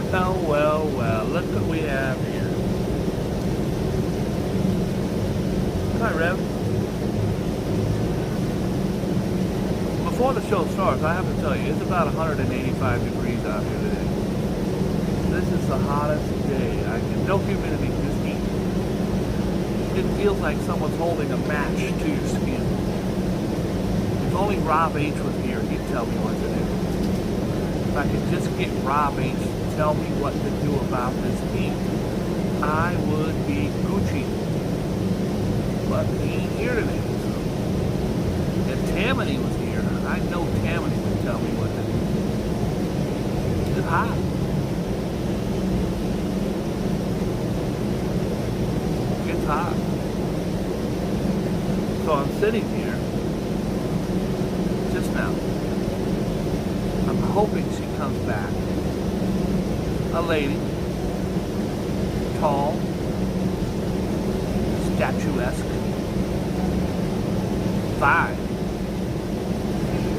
Well, well, look what we have here. Hi, Rev. Before the show starts, I have to tell you, it's about 185 degrees out here today. This is the hottest day. No humidity, just heat. It feels like someone's holding a match to your skin. If only Rob H was here, he'd tell me what to do. If I could just get Rob H to tell me what to do about this heat, I would be Gucci. But he ain't here today. So. If Tammany was here, I know Tammany would tell me what to do. It's hot. It's hot. So I'm sitting here just now. I'm hoping she comes back. A lady, tall, statuesque, fine.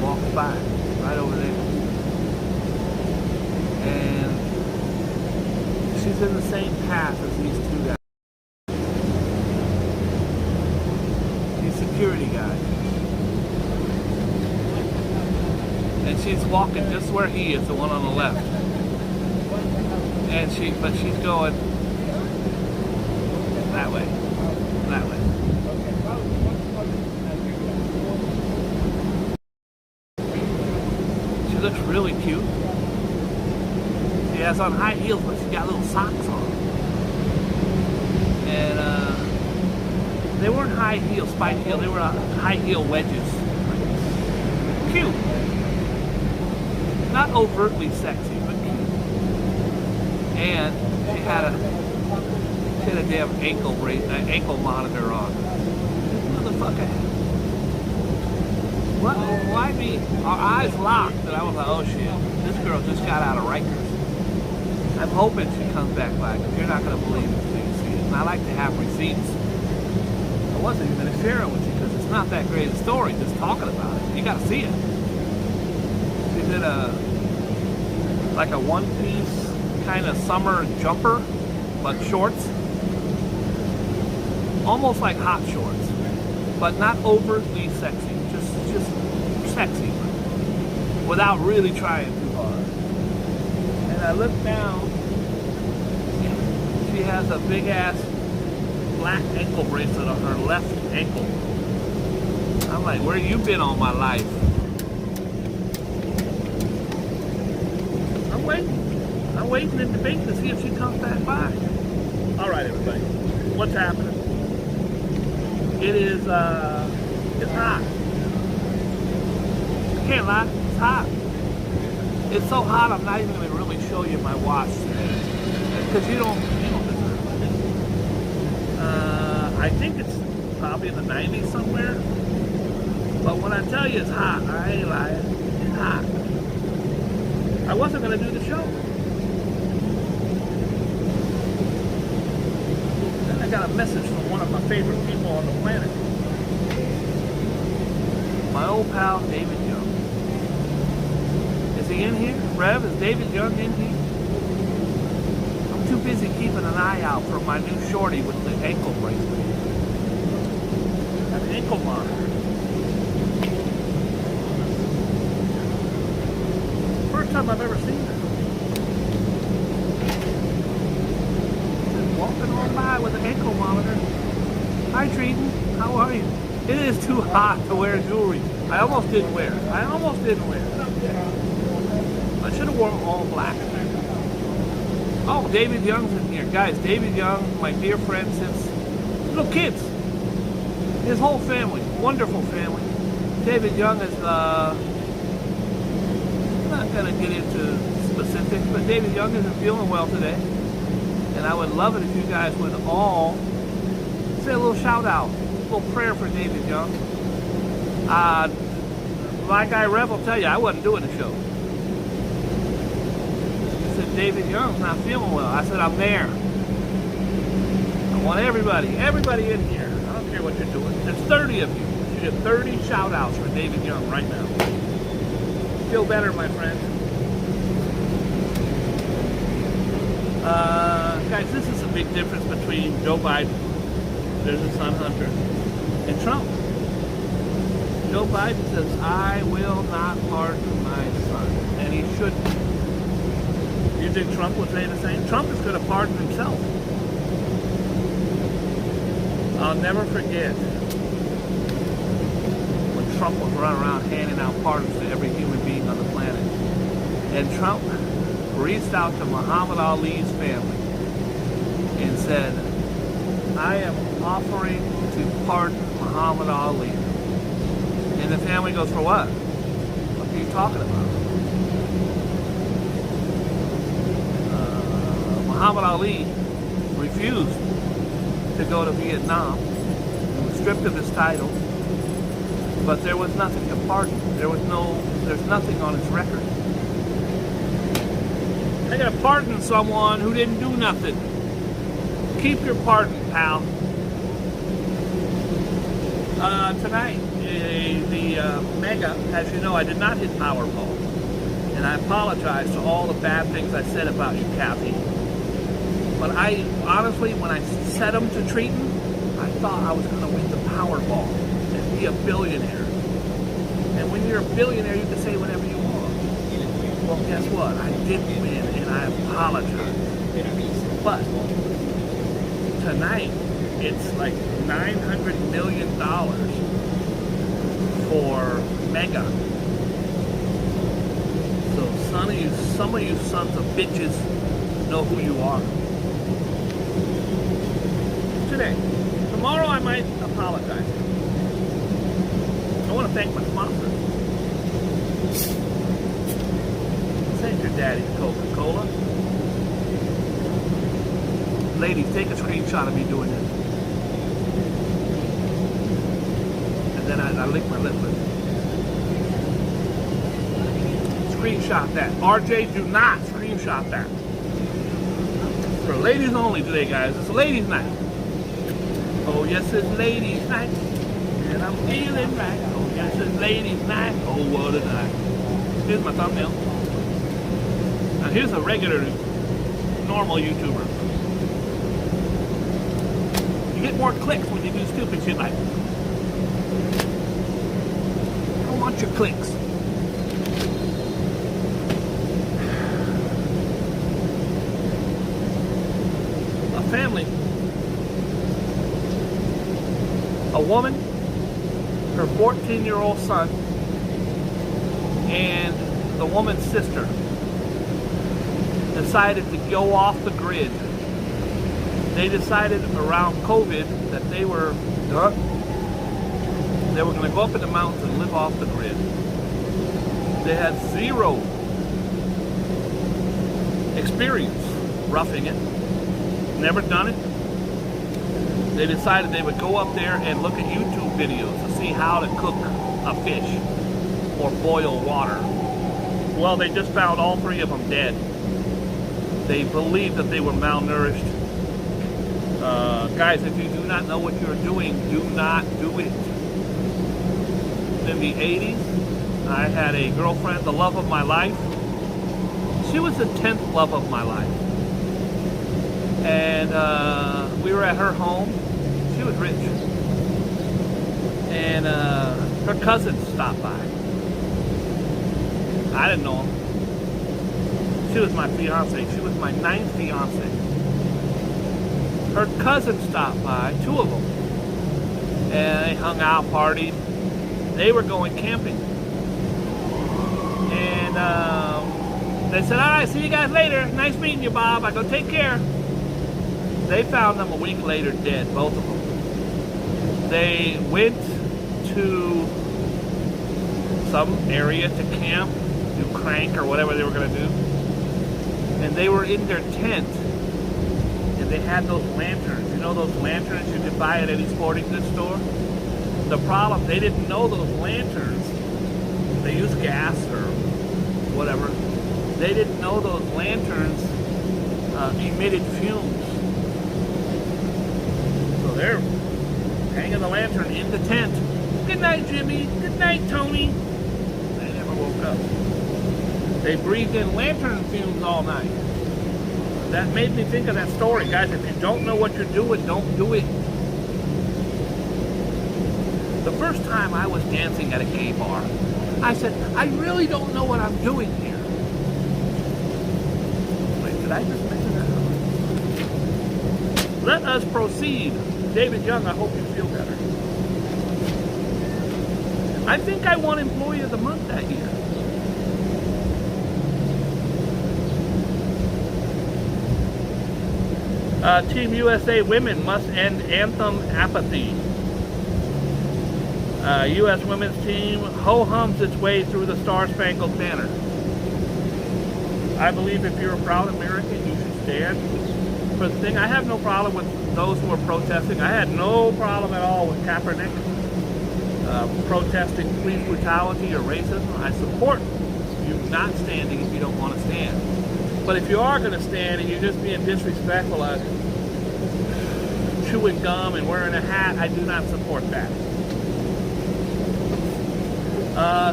Walks by right over there. And she's in the same path as these two guys. Security guy. And she's walking just where he is, the one on the left. And but she's going that way. That way. She looks really cute. She has on high heels, but she got little socks on. And they weren't high heel, spike heel, they were high heel wedges. Cute. Not overtly sexy, but cute. And she had a damn ankle monitor on. Motherfucker. What? Why me? Our eyes locked, and I was like, oh shit, this girl just got out of Rikers. I'm hoping she comes back by, because you're not going to believe it until you see it. And I like to have receipts. I wasn't even going to share it with you because it's not that great a story just talking about it. You got to see it. She did like a one-piece kind of summer jumper, but shorts. Almost like hot shorts, but not overtly sexy. Just sexy, without really trying too hard. And I look down. She has a big-ass black ankle bracelet on her left ankle. I'm like, where you been all my life? I'm waiting in debate to see if she comes back by. All right, everybody, what's happening? It is, it's hot. I can't lie, it's hot. It's so hot, I'm not even going to really show you my watch today. Because you don't deserve it. I think it's probably in the 90s somewhere. But when I tell you it's hot, I ain't lying. It's hot. I wasn't going to do the show. Then I got a message from one of my favorite people on the planet. My old pal, David Young. Is he in here? Rev, is David Young in here? I'm too busy keeping an eye out for my new shorty with the ankle bracelet. An ankle monitor. First time I've ever seen her. Just walking on by with an ankle monitor. Hi, Treaton. How are you? It is too hot to wear jewelry. I almost didn't wear it. I should have worn all black. Oh, David Young's in here. Guys, David Young, my dear friend since little kids. His whole family, wonderful family. David Young is, I'm not going to get into specifics, but David Young isn't feeling well today. And I would love it if you guys would all say a little shout out, a little prayer for David Young. Like Rev will tell you, I wasn't doing the show. He said, David Young's not feeling well. I said, I'm there. I want everybody in here. I don't care what you're doing. There's 30 of you. You get 30 shout outs for David Young right now. Feel better, my friend. Guys, this is a big difference between Joe Biden, there's a son Hunter, and Trump. Joe Biden says, I will not pardon my son, and he shouldn't. You think Trump would say the same? Trump is going to pardon himself. I'll never forget when Trump was running around handing out pardons to every human being on the planet. And Trump reached out to Muhammad Ali's family and said, I am offering to pardon Muhammad Ali. And the family goes, for what? What are you talking about? Muhammad Ali refused to go to Vietnam. He was stripped of his title, but there was nothing to pardon. There's nothing on his record. They're gonna pardon someone who didn't do nothing. Keep your pardon, pal. Tonight, the Mega, as you know, I did not hit Powerball. And I apologize to all the bad things I said about you, Kathy. But I, honestly, when I set them to treating, I thought I was gonna win the Powerball and be a billionaire. And when you're a billionaire, you can say whatever you want. Well, guess what? I didn't win, and I apologize. But tonight, it's like $900 million for Mega. So some of you sons of bitches know who you are. Today. Tomorrow I might apologize. I want to thank my sponsor. Thank your daddy, Coca-Cola. Ladies, take a screenshot of me doing this. And then I lick my lip with it. Screenshot that. RJ, do not screenshot that. For ladies only today, guys. It's ladies' night. Oh, yes, it's ladies' night. And I'm feeling right. Oh, yes, it's ladies' night. Oh, what a night. Here's my thumbnail. Now, here's a regular, normal YouTuber. You get more clicks when you do stupid shit like this. I don't want your clicks. A family. A woman, her 14-year-old son, and the woman's sister decided to go off the grid. They decided around COVID that they were going to go up in the mountains and live off the grid. They had zero experience roughing it, never done it. They decided they would go up there and look at YouTube videos to see how to cook a fish or boil water. Well, they just found all three of them dead. They believed that they were malnourished. Guys, if you do not know what you're doing, do not do it. In the 80s, I had a girlfriend, the love of my life. She was the 10th love of my life. And we were at her home. She was rich. And her cousin stopped by. I didn't know him. She was my fiance. She was my 9th fiance. Her cousin stopped by, 2 of them. And they hung out, partied. They were going camping. And they said, all right, see you guys later. Nice meeting you, Bob. I go, take care. They found them a week later dead, both of them. They went to some area to camp, do crank or whatever they were going to do. And they were in their tent. And they had those lanterns. You know those lanterns you could buy at any sporting goods store? The problem, they didn't know those lanterns. They used gas or whatever. They didn't know those lanterns emitted fumes. So they're hanging the lantern in the tent. Good night, Jimmy. Good night, Tony. They never woke up. They breathed in lantern fumes all night. That made me think of that story. Guys, if you don't know what you're doing, don't do it. The first time I was dancing at a gay bar, I said, I really don't know what I'm doing here. Wait, did I just mention that? Let us proceed. David Young, I hope you feel better. I think I won Employee of the Month that year. Team USA women must end anthem apathy. U.S. women's team ho-hums its way through the Star-Spangled Banner. I believe if you're a proud American, you should stand for the thing. I have no problem with those who are protesting. I had no problem at all with Kaepernick protesting police brutality or racism. I support you not standing if you don't want to stand. But if you are going to stand and you're just being disrespectful, chewing gum and wearing a hat, I do not support that.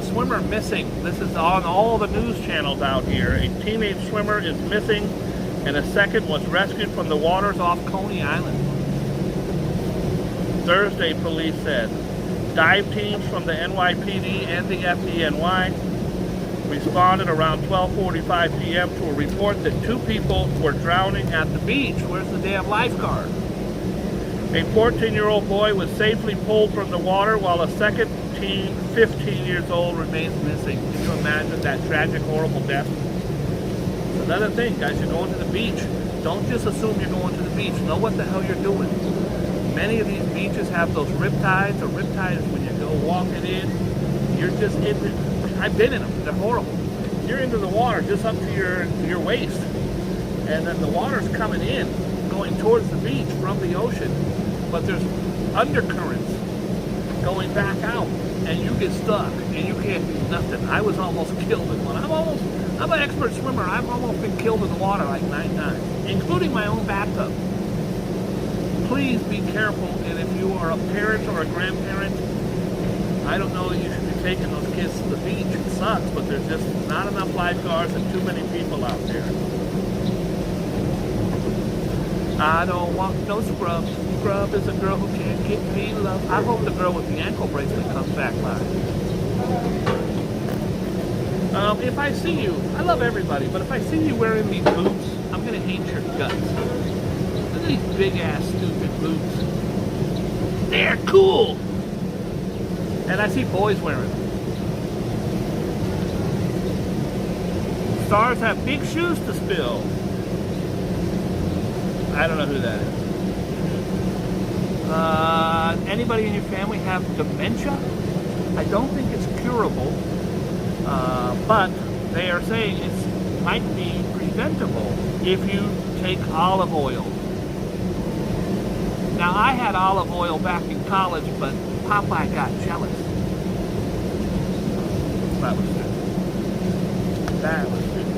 Swimmer missing. This is on all the news channels out here. A teenage swimmer is missing and a second was rescued from the waters off Coney Island. Thursday, police said. Dive teams from the NYPD and the FDNY responded around 12:45 p.m. to a report that 2 people were drowning at the beach. Where's the damn lifeguard? A 14-year-old boy was safely pulled from the water while a second teen, 15 years old, remains missing. Can you imagine that tragic, horrible death? Another thing, guys, you're going to the beach. Don't just assume you're going to the beach. Know what the hell you're doing. Many of these beaches have those riptides, or riptides when you go walking in. You're just in it. I've been in them. They're horrible. You're into the water just up to your waist. And then the water's coming in, going towards the beach from the ocean. But there's undercurrents going back out. And you get stuck. And you can't do nothing. I was almost killed in one. I'm an expert swimmer. I've almost been killed in the water like 9 times. Including my own bathtub. Please be careful. And if you are a parent or a grandparent, I don't know that you should be taking those kids to the beach. It sucks, but there's just not enough lifeguards and too many people out there. I don't want no scrub. Scrub is a girl who can't get me love. I hope the girl with the ankle bracelet comes back live. If I see you, I love everybody, but if I see you wearing these boots, I'm going to hate your guts. Look at these big-ass, stupid boots. They're cool! And I see boys wearing them. Stars have big shoes to spill. I don't know who that is. Anybody in your family have dementia? I don't think it's curable, but they are saying it might be preventable if you take olive oil. Now, I had olive oil back in college, but Popeye got jealous. That was stupid. That was stupid.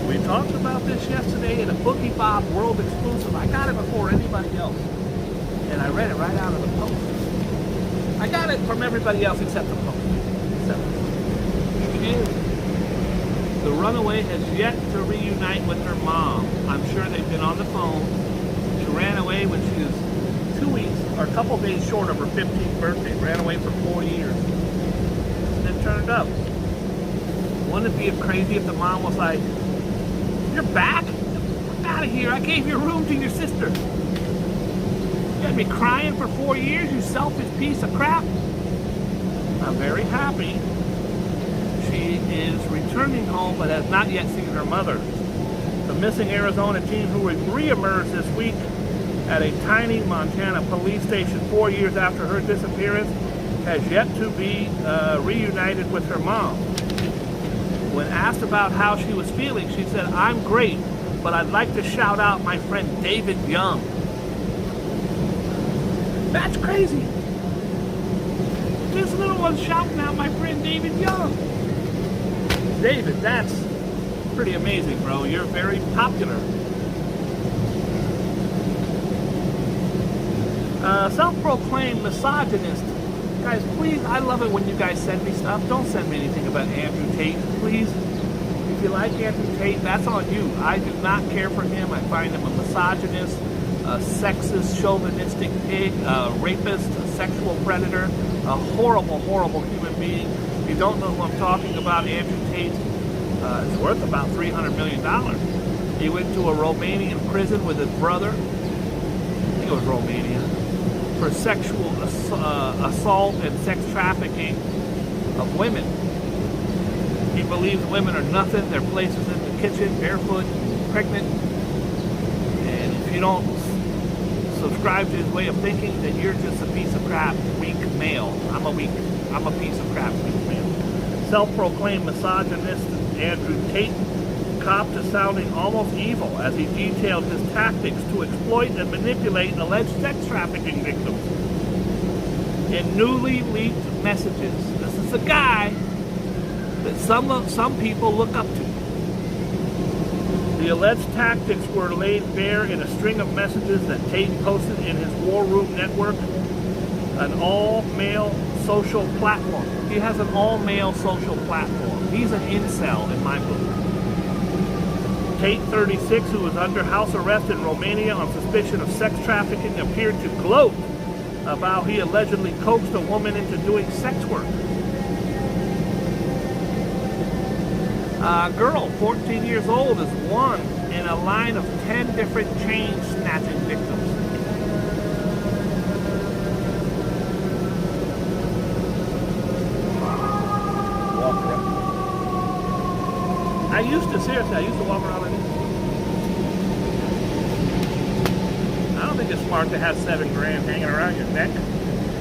We talked about this yesterday in a Boogie Bob world exclusive. I got it before anybody else. And I read it right out of the Post. I got it from everybody else except the Post. The runaway has yet to reunite with her mom. I'm sure they've been on the phone. She ran away when she was 2 weeks, or a couple days short of her 15th birthday. Ran away for 4 years. And then turned up. Wouldn't it be crazy if the mom was like, "You're back? Get out of here. I gave your room to your sister. You had me crying for 4 years, you selfish piece of crap." I'm very happy she is returning home, but has not yet seen her mother. The missing Arizona teen who re-emerged this week at a tiny Montana police station 4 years after her disappearance has yet to be reunited with her mom. When asked about how she was feeling, she said, "I'm great, but I'd like to shout out my friend David Young." That's crazy. This little one's shouting out my friend David Young. David, that's pretty amazing, bro. You're very popular. Self-proclaimed misogynist Guys, please, I love it when you guys send me stuff. Don't send me anything about Andrew Tate, please. If you like Andrew Tate, that's on you. I do not care for him. I find him a misogynist, a sexist, chauvinistic pig, a rapist, a sexual predator, a horrible, horrible human being. If you don't know who I'm talking about, Andrew Tate is worth about $300 million. He went to a Romanian prison with his brother. I think it was Romania. For sexual assault and sex trafficking of women. He believes women are nothing. Their place is in the kitchen, barefoot, pregnant. And if you don't subscribe to his way of thinking, then you're just a piece of crap, weak male. I'm a piece of crap, weak male. Self-proclaimed misogynist Andrew Tate copped to sounding almost evil as he detailed his tactics to exploit and manipulate alleged sex trafficking victims. In newly leaked messages, this is a guy that some people look up to. The alleged tactics were laid bare in a string of messages that Tate posted in his War Room network, an all-male social platform. He has an all-male social platform. He's an incel in my book. Tate, 36, who was under house arrest in Romania on suspicion of sex trafficking, appeared to gloat about how he allegedly coaxed a woman into doing sex work. A girl, 14 years old, is one in a line of 10 different chain snatching victims. I used to walk around like this. I don't think it's smart to have $7 grand hanging around your neck in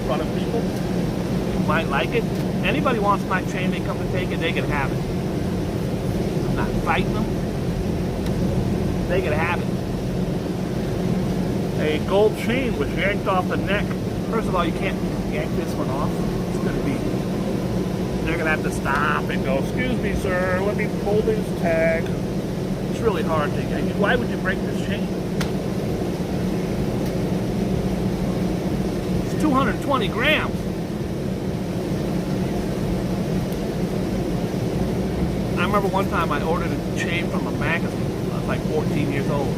front of people. You might like it. Anybody wants my chain, they come to take it, they can have it. I'm not fighting them. They can have it. A gold chain was yanked off the neck. First of all, you can't yank this one off. It's going to be... They're going to have to stop and go, excuse me, sir, let me pull this tag. It's really hard to get. Why would you break this chain? It's 220 grams. I remember one time I ordered a chain from a magazine. I was like 14 years old.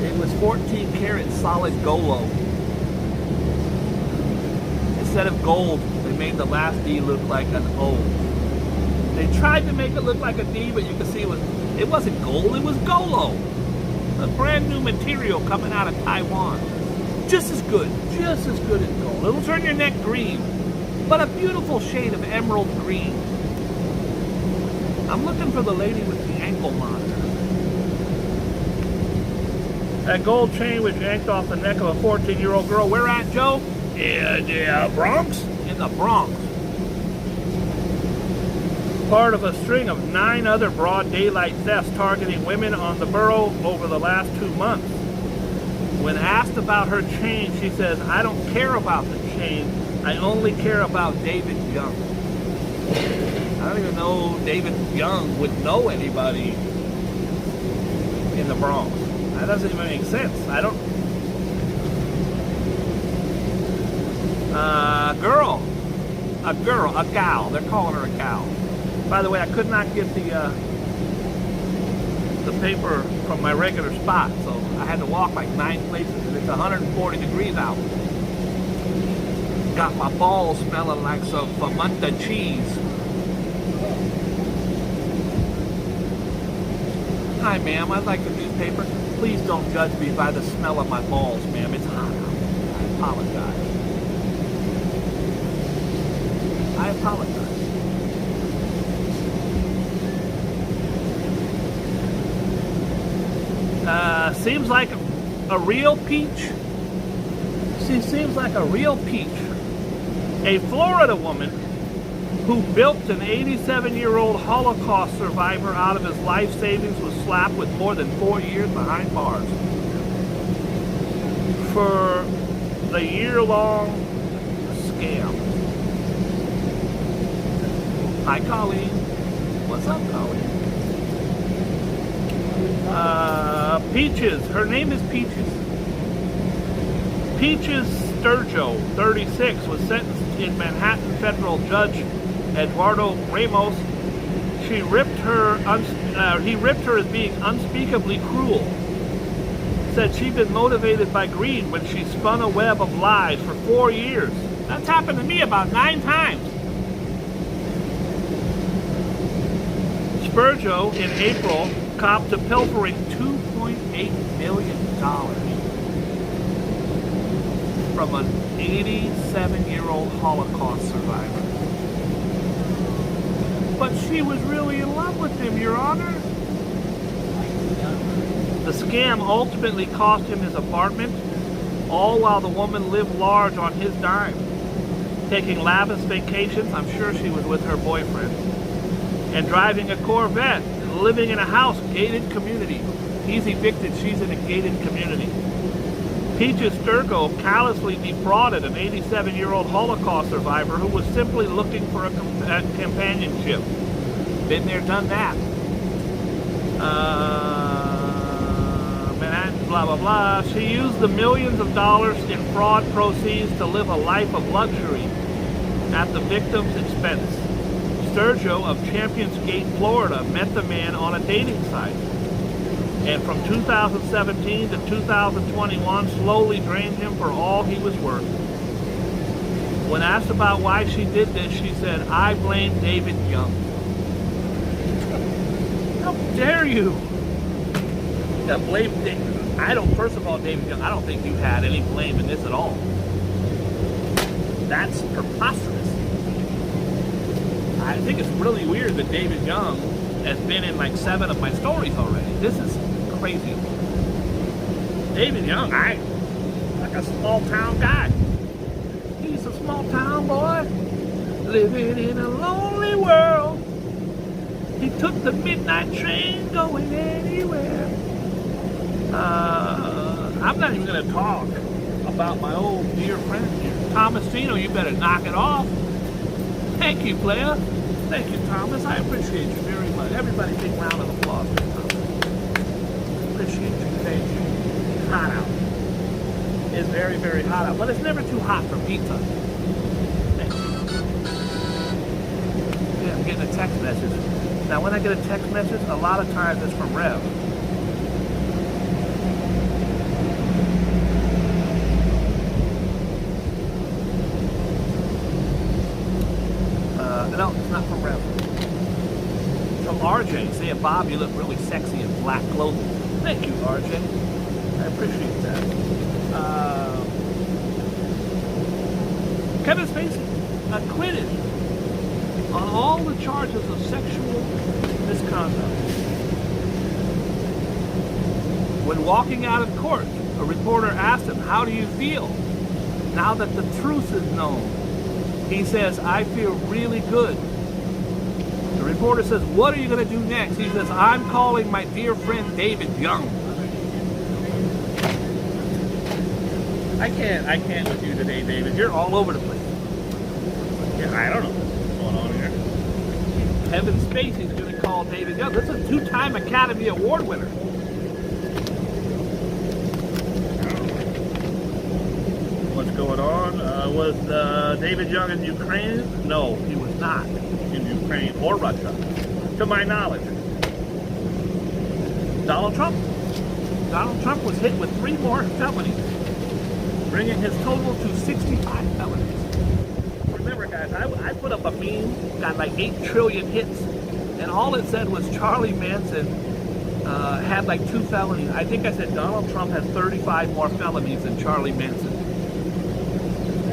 It was 14 karat solid Golo. Instead of gold, they made the last D look like an O. They tried to make it look like a D, but you can see it wasn't gold, it was Golo. A brand new material coming out of Taiwan. Just as good as gold. It'll turn your neck green, but a beautiful shade of emerald green. I'm looking for the lady with the ankle monitor. That gold chain was yanked off the neck of a 14-year-old girl. Where at, Joe? In the Bronx? In the Bronx. Part of a string of 9 other broad daylight thefts targeting women on the borough over the last 2 months. When asked about her chain, she says, I don't care about the chain. I only care about David Young. I don't even know David Young would know anybody in the Bronx. That doesn't even make sense. I don't... A gal. They're calling her a gal. By the way, I could not get the paper from my regular spot, so I had to walk like 9 places, and it's 140 degrees out. Got my balls smelling like some fermented cheese. Hi, ma'am. I'd like a newspaper. Please don't judge me by the smell of my balls, ma'am. It's hot out. I apologize. I apologize. Seems like a real peach. She seems like a real peach. A Florida woman who bilked an 87-year-old Holocaust survivor out of his life savings was slapped with more than 4 years behind bars for the year-long scam. Hi, Colleen. What's up, Colleen? Peaches. Her name is Peaches. Peaches Sturgill, 36, was sentenced in Manhattan federal judge Eduardo Ramos. He ripped her as being unspeakably cruel. Said she'd been motivated by greed when she spun a web of lies for 4 years. That's happened to me about 9 times. Spurgeon in April copped to pilfering $2.8 million from an 87-year-old Holocaust survivor. But she was really in love with him, Your Honor. The scam ultimately cost him his apartment, all while the woman lived large on his dime, taking lavish vacations, I'm sure she was with her boyfriend, and driving a Corvette, and living in a house, gated community. He's evicted, she's in a gated community. Peaches Sturgo callously defrauded an 87-year-old Holocaust survivor who was simply looking for a companionship. Been there, done that. Manhattan, blah, blah, blah. She used the millions of dollars in fraud proceeds to live a life of luxury at the victim's expense. Sturgo of Champions Gate, Florida, met the man on a dating site, and from 2017 to 2021 slowly drained him for all he was worth. When asked about why she did this, she said, "I blame David Young." How dare you? Yeah, blame David. First of all, David Young, I don't think you had any blame in this at all. That's preposterous. I think it's really weird that David Young has been in like 7 of my stories already. This is crazy. David Young, like a small town guy. He's a small town boy living in a lonely world. He took the midnight train going anywhere. I'm not even going to talk about my old dear friend here. Thomasino, you better knock it off. Thank you, player. Thank you, Thomas. I appreciate you very much. Everybody, big round of applause for Thomas. Appreciate you. Thank you. It's hot out. It's very, very hot out. But it's never too hot for pizza. Thank you. Yeah, I'm getting a text message. Now, when I get a text message, a lot of times it's from Rev. No, it's not from Rev. From RJ, saying, "Bob, you look really sexy in black clothing." Thank you, RJ. I appreciate that. Kevin Spacey acquitted on all the charges of sexual misconduct. When walking out of court, a reporter asked him, "How do you feel now that the truth is known?" He says, "I feel really good." The reporter says, "What are you going to do next?" He says, "I'm calling my dear friend David Young." I can't with you today, David. You're all over the place. Yeah, I don't know what's going on here. Kevin Spacey's going to call David Young. This is a 2-time Academy Award winner. What's going on? Was David Young in Ukraine? No, he was not in Ukraine or Russia, to my knowledge. Donald Trump was hit with 3 more felonies, bringing his total to 65 felonies. Remember, guys, I put up a meme, got like 8 trillion hits, and all it said was Charlie Manson had like 2 felonies. I think I said Donald Trump has 35 more felonies than Charlie Manson.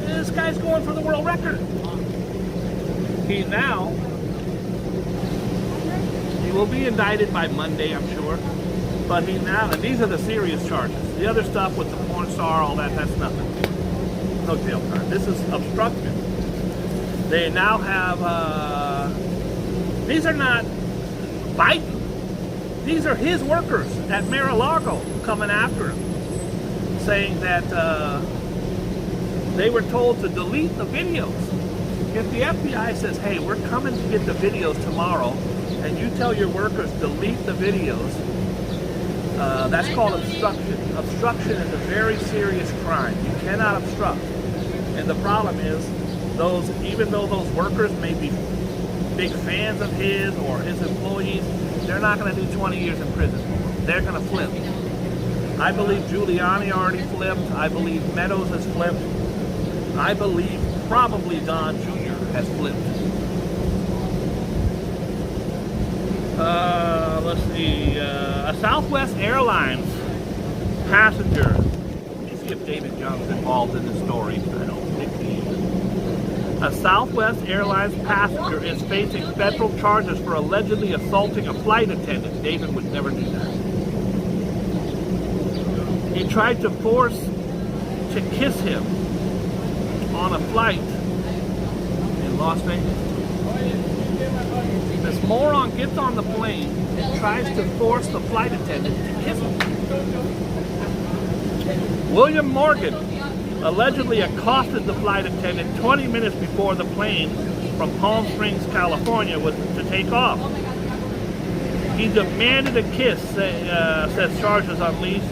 This guy's going for the world record. He will be indicted by Monday, I'm sure. But and these are the serious charges. The other stuff with the porn star, all that's nothing. No jail time. This is obstruction. They now have, these are not Biden. These are his workers at Mar-a-Lago coming after him, saying that they were told to delete the videos. If the FBI says, "Hey, we're coming to get the videos tomorrow," and you tell your workers delete the videos, that's called obstruction. Obstruction is a very serious crime. You cannot obstruct. And the problem is, Even though those workers may be big fans of his or his employees, they're not going to do 20 years in prison. They're going to flip. I believe Giuliani already flipped. I believe Meadows has flipped. I believe probably Don Jr. has flipped. Let's see. A Southwest Airlines passenger. Let me see if David Young's involved in the story. I don't think he is. A Southwest Airlines passenger is facing federal charges for allegedly assaulting a flight attendant. David would never do that. He tried to force to kiss him on a flight in Las Vegas. This moron gets on the plane and tries to force the flight attendant to kiss him. William Morgan allegedly accosted the flight attendant 20 minutes before the plane from Palm Springs, California was to take off. He demanded a kiss, says charges unleashed.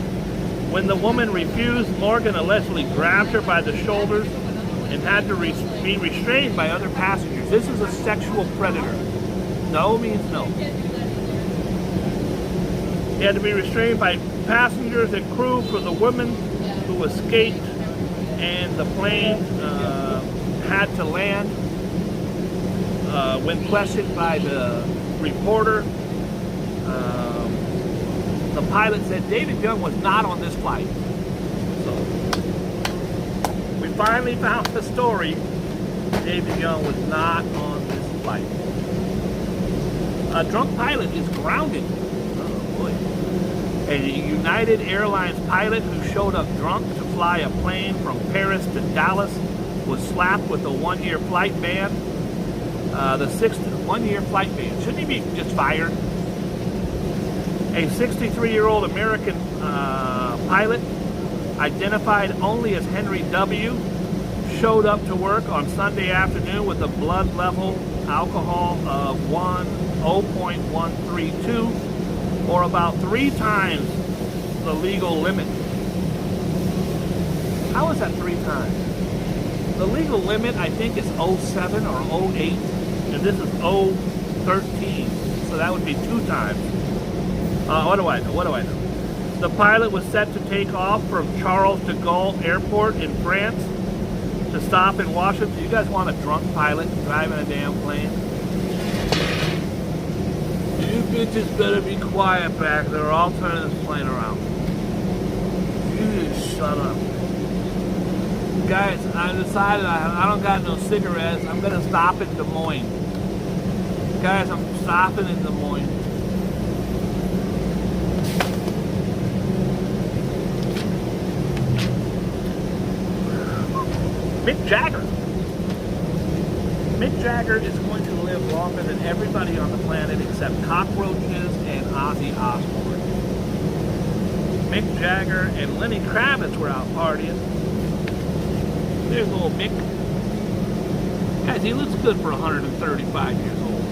When the woman refused, Morgan allegedly grabbed her by the shoulders and had to be restrained by other passengers. This is a sexual predator. No means no. He had to be restrained by passengers and crew for the woman who escaped, and the plane had to land. When questioned by the reporter, the pilot said David Young was not on this flight. So we finally found the story. David Young was not on this flight. A drunk pilot is grounded. Oh boy. A United Airlines pilot who showed up drunk to fly a plane from Paris to Dallas was slapped with a 1-year flight ban. The 1-year flight ban. Shouldn't he be just fired? A 63-year-old American pilot, identified only as Henry W., showed up to work on Sunday afternoon with a blood level alcohol of 0.132, or about 3 times the legal limit. How is that 3 times? The legal limit, I think, is 0.7 or 0.8, and this is 0.13, so that would be 2 times. What do I know? The pilot was set to take off from Charles de Gaulle Airport in France to stop in Washington. You guys want a drunk pilot driving a damn plane? You bitches better be quiet back there, or I'll turn this plane around. You just shut up. Guys, I decided I don't got no cigarettes. I'm going to stop in Des Moines. Guys, I'm stopping in Des Moines. Mick Jagger. Mick Jagger is going to live longer than everybody on the planet except cockroaches and Ozzy Osbourne. Mick Jagger and Lenny Kravitz were out partying. There's little Mick. Guys, he looks good for 135 years old.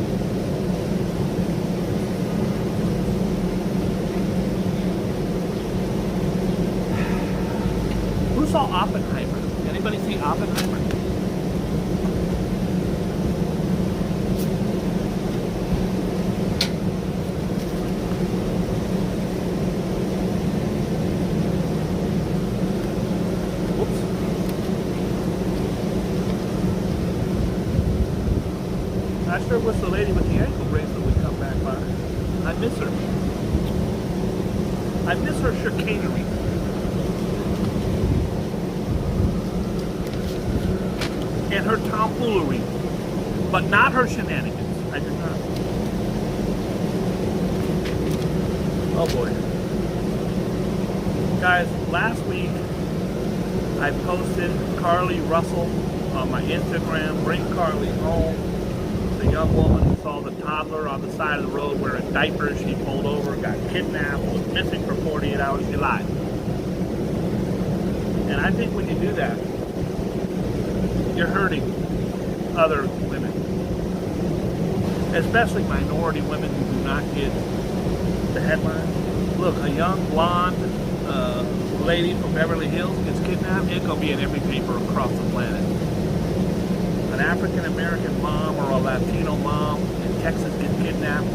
Who saw Oppenheimer? Anybody see Oppenheimer? Whoops. I sure wish the lady with the ankle bracelet would come back by. I miss her. I miss her chicanery. And her tomfoolery, but not her shenanigans. I do not. Oh boy. Guys, last week I posted Carly Russell on my Instagram. Bring Carly home. The young woman who saw the toddler on the side of the road wearing diapers. She pulled over, got kidnapped, was missing for 48 hours. She lied. And I think when you do that, you're hurting other women, especially minority women who do not get the headlines. Look, a young blonde lady from Beverly Hills gets kidnapped. It's gonna be in every paper across the planet. an African-American mom or a Latino mom in Texas gets kidnapped,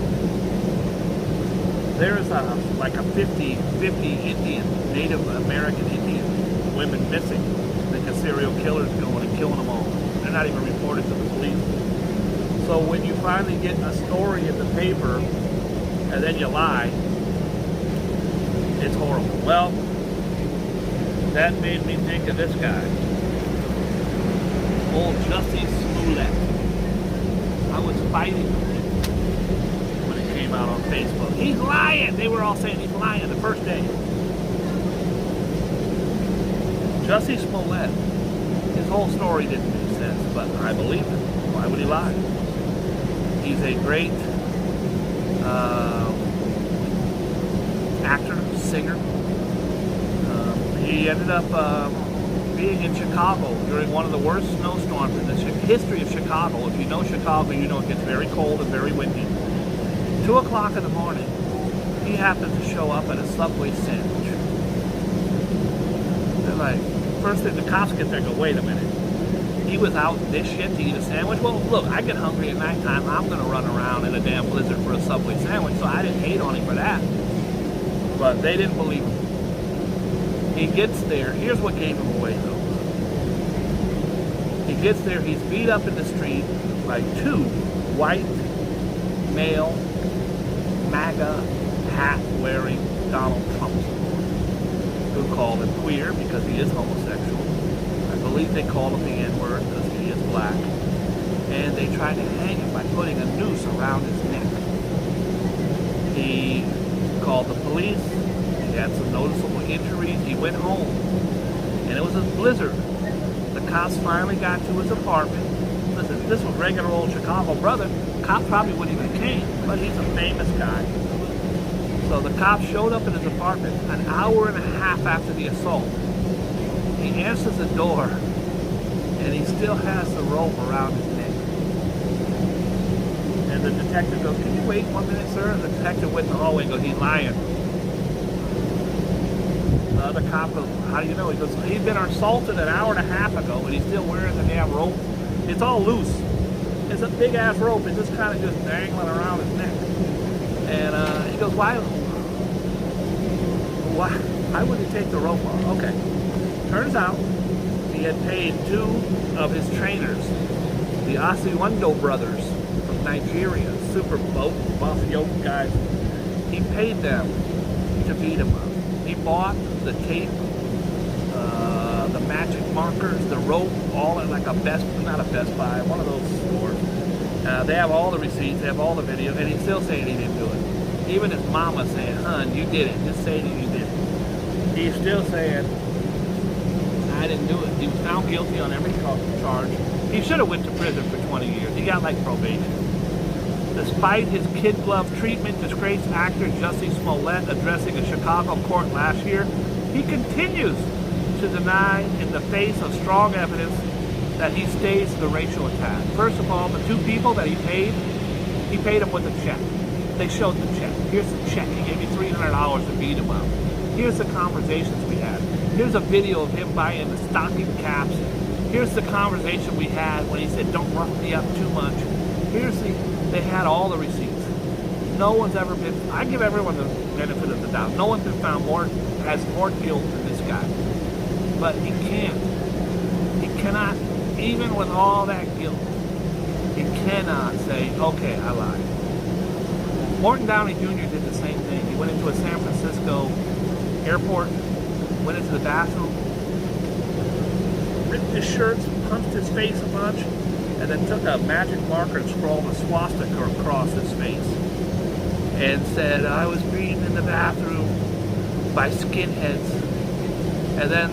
there's like a 50-50 Indian, Native American Indian women missing. The serial killers going and killing them all. They're not even reported to the police. So when you finally get a story in the paper and then you lie, it's horrible. Well, that made me think of this guy, old Jussie Smollett. I was fighting with him when it came out on Facebook. He's lying! They were all saying he's lying the first day. Jussie Smollett, his whole story didn't make sense, but I believe it. Why would he lie? He's a great actor, singer. He ended up being in Chicago during one of the worst snowstorms in the history of Chicago. If you know Chicago, you know it gets very cold and very windy. 2 o'clock in the morning, he happened to show up at a Subway sandwich. They're like, first thing, the cops get there and go, wait a minute. He was out this shit to eat a sandwich? Well, look, I get hungry at nighttime. I'm going to run around in a damn blizzard for a Subway sandwich, so I didn't hate on him for that. But they didn't believe him. He gets there. Here's what gave him away, though. He gets there. He's beat up in the street by 2 white, male, MAGA, hat-wearing Donald Trump supporters who called him queer because he is homosexual. I believe they called him the N-word because he is black. And they tried to hang him by putting a noose around his neck. He called the police. He had some noticeable injuries. He went home. And it was a blizzard. The cops finally got to his apartment. Listen, this was regular old Chicago brother. Cops probably wouldn't even came, but he's a famous guy. So the cops showed up at his apartment an hour and a half after the assault. He answers the door, and he still has the rope around his neck. And the detective goes, can you wait 1 minute, sir? And the detective went in the hallway and goes, he's lying. The other cop goes, how do you know? He goes, he's been assaulted an hour and a half ago, and he's still wearing the damn rope. It's all loose. It's a big-ass rope. It's just kind of just dangling around his neck. And he goes, why would he take the rope off? Okay. Turns out he had paid 2 of his trainers, the Asiwando brothers from Nigeria, super buff yoke guys. He paid them to beat him up. He bought the tape, the magic markers, the rope, all at like not a Best Buy, one of those stores. They have all the receipts, they have all the video, and he's still saying he didn't do it. Even his mama saying, "Hun, you did it. Just say that you did it." He's still saying, "I didn't do it." He was found guilty on every charge. He should have went to prison for 20 years. He got like probation. Despite his kid glove treatment, disgraced actor Jussie Smollett addressing a Chicago court last year, he continues to deny in the face of strong evidence that he staged the racial attack. First of all, the 2 people that he paid them with a check. They showed the check. Here's the check. He gave me $300 to beat him up. Here's the conversations we had. Here's a video of him buying the stocking caps. Here's the conversation we had when he said, don't rough me up too much. They had all the receipts. No one's ever been, I give everyone the benefit of the doubt. No one's been found has more guilt than this guy. But he cannot, even with all that guilt, he cannot say, okay, I lied. Morton Downey Jr. did the same thing. He went into a San Francisco airport, went into the bathroom, ripped his shirts, punched his face a bunch, and then took a magic marker and scrawled a swastika across his face and said, I was beaten in the bathroom by skinheads. And then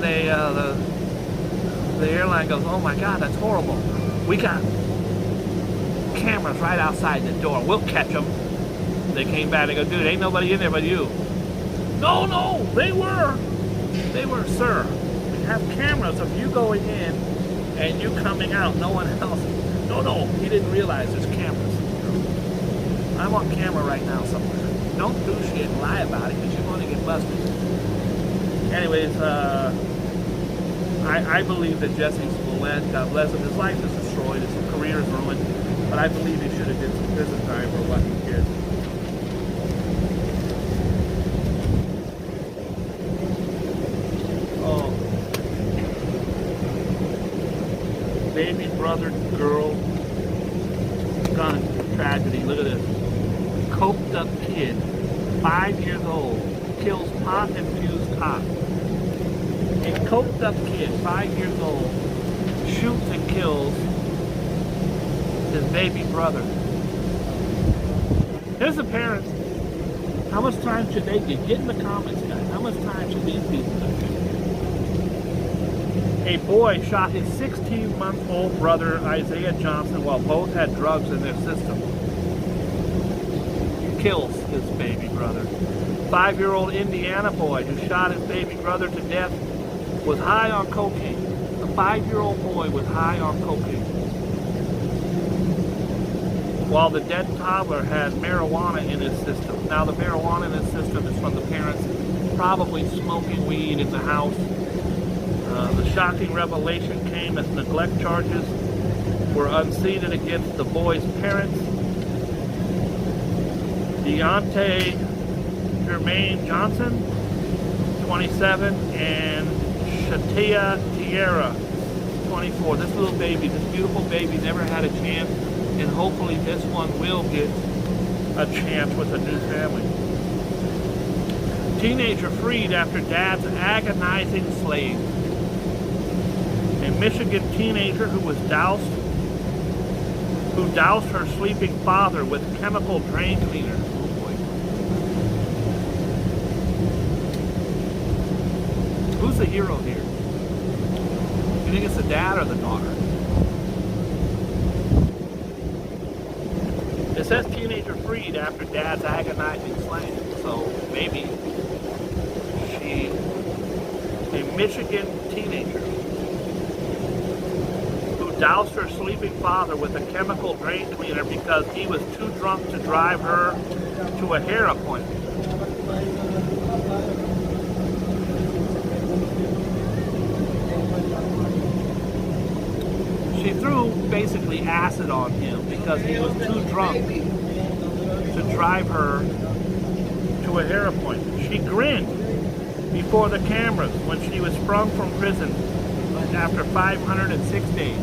the airline goes, oh my God, that's horrible. We got cameras right outside the door. We'll catch them. They came back and go, dude, ain't nobody in there but you. No, they were, sir. We have cameras of you going in and you coming out, no one else. No, he didn't realize there's cameras. I'm on camera right now somewhere. Don't do shit and lie about it because you're going to get busted. Anyways, I believe that Jussie Smollett, God bless him, his life is destroyed. It's career is ruined. But I believe he should have did some prison time for what he did. Oh. Baby brother girl. Gone tragedy. Look at this. Coked up kid, 5 years old, kills pot-infused cop. A coked up kid, 5 years old, shoots and kills his baby brother. Here's the parents. How much time should they get? Get in the comments, guys. How much time should these people get? A boy shot his 16-month-old brother, Isaiah Johnson, while both had drugs in their system. Kills his baby brother. 5-year-old Indiana boy who shot his baby brother to death was high on cocaine. A 5-year-old boy was high on cocaine. While the dead toddler had marijuana in his system. Now the marijuana in his system is from the parents probably smoking weed in the house. The shocking revelation came as neglect charges were unseated against the boy's parents. Deontay Jermaine Johnson, 27, and Shatia Tierra, 24. This little baby, this beautiful baby, never had a chance, and hopefully this one will get a chance with a new family. Teenager freed after dad's agonizing slave. A Michigan teenager who doused her sleeping father with chemical drain cleaner. Oh boy. Who's the hero here? You think it's the dad or the daughter? It says teenager freed after dad's agonizing slave. So maybe a Michigan teenager doused her sleeping father with a chemical drain cleaner because he was too drunk to drive her to a hair appointment. She threw basically acid on him because he was too drunk to drive her to a hair appointment. She grinned before the cameras when she was sprung from prison after 506 days.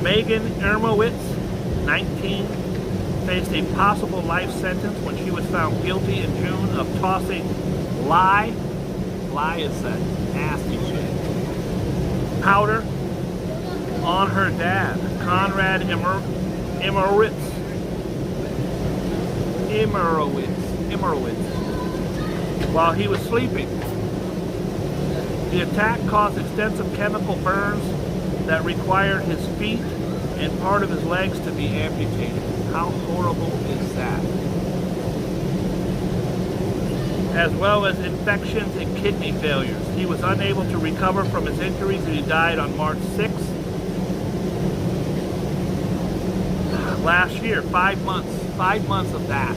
Megan Ermowitz, 19, faced a possible life sentence when she was found guilty in June of tossing lye is that nasty shit, powder on her dad, Conrad Immerowitz, while he was sleeping. The attack caused extensive chemical burns that required his feet and part of his legs to be amputated. How horrible is that? As well as infections and kidney failures. He was unable to recover from his injuries and he died on March 6th. Last year, 5 months. 5 months of that.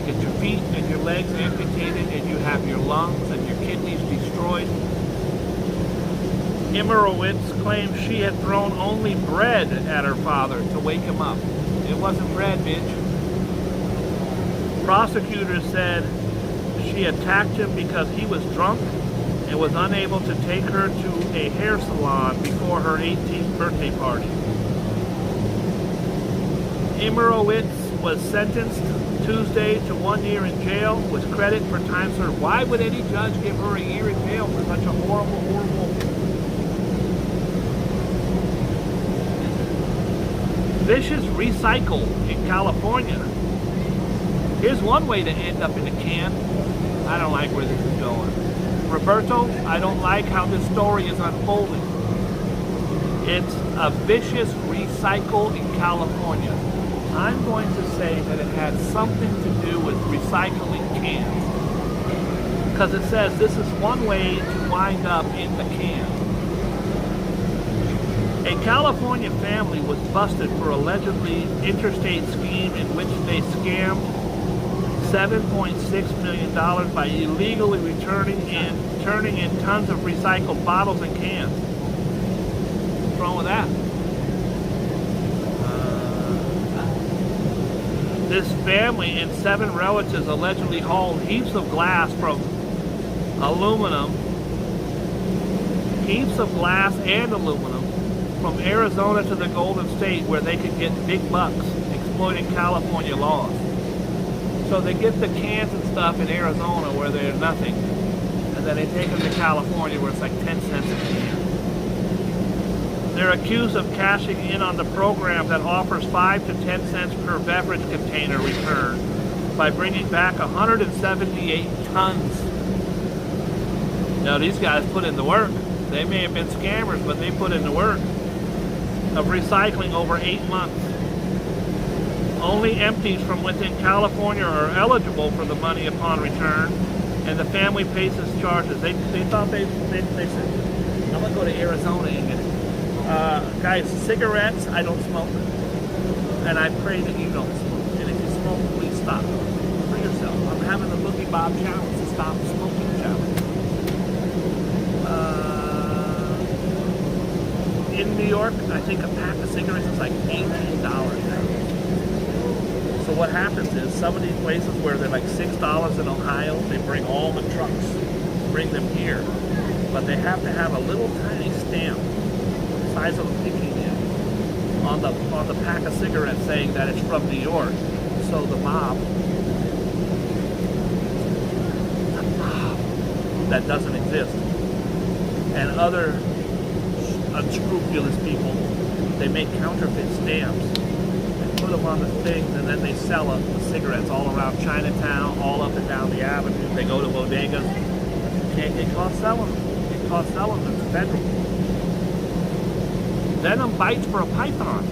Get your feet and your legs amputated and you have your lungs and your kidneys destroyed. Immerowitz claimed she had thrown only bread at her father to wake him up. It wasn't bread, bitch. Prosecutors said she attacked him because he was drunk and was unable to take her to a hair salon before her 18th birthday party. Immerowitz was sentenced Tuesday to 1 year in jail with credit for time served. Why would any judge give her a year in jail for such a horrible vicious recycle in California? Here's one way to end up in a can. I don't like where this is going. Roberto, I don't like how this story is unfolding. It's a vicious recycle in California. I'm going to say that it had something to do with recycling cans. Because it says this is one way to wind up in the can. A California family was busted for allegedly interstate scheme in which they scammed $7.6 million by illegally turning in tons of recycled bottles and cans. What's wrong with that? This family and 7 relatives allegedly hauled heaps of glass from aluminum, heaps of glass and aluminum from Arizona to the Golden State where they could get big bucks exploiting California laws. So they get the cans and stuff in Arizona where they're nothing, and then they take them to California where it's like 10 cents a can. They're accused of cashing in on the program that offers 5 to 10 cents per beverage container return by bringing back 178 tons. Now these guys put in the work. They may have been scammers, but they put in the work of recycling over 8 months. Only empties from within California are eligible for the money upon return, and the family faces charges. They thought they said, I'm gonna go to Arizona and get it. Guys, cigarettes, I don't smoke, and I pray that you don't smoke. And if you smoke, please stop for yourself. I'm having the Boogie Bob challenge to stop smoking challenge. In New York, I think a pack of cigarettes is like $18 now. So what happens is some of these places where they're like $6 in Ohio, they bring all the trucks, bring them here. But they have to have a little tiny stamp, the size of a pinky nail, on the pack of cigarettes saying that it's from New York. So the mob that doesn't exist, and other unscrupulous people, they make counterfeit stamps and put them on the things, and then they sell the cigarettes all around Chinatown, all up and down the avenue. They go to bodegas. Can't get caught selling them. Get caught selling them. It's federal. Venom bites for a python.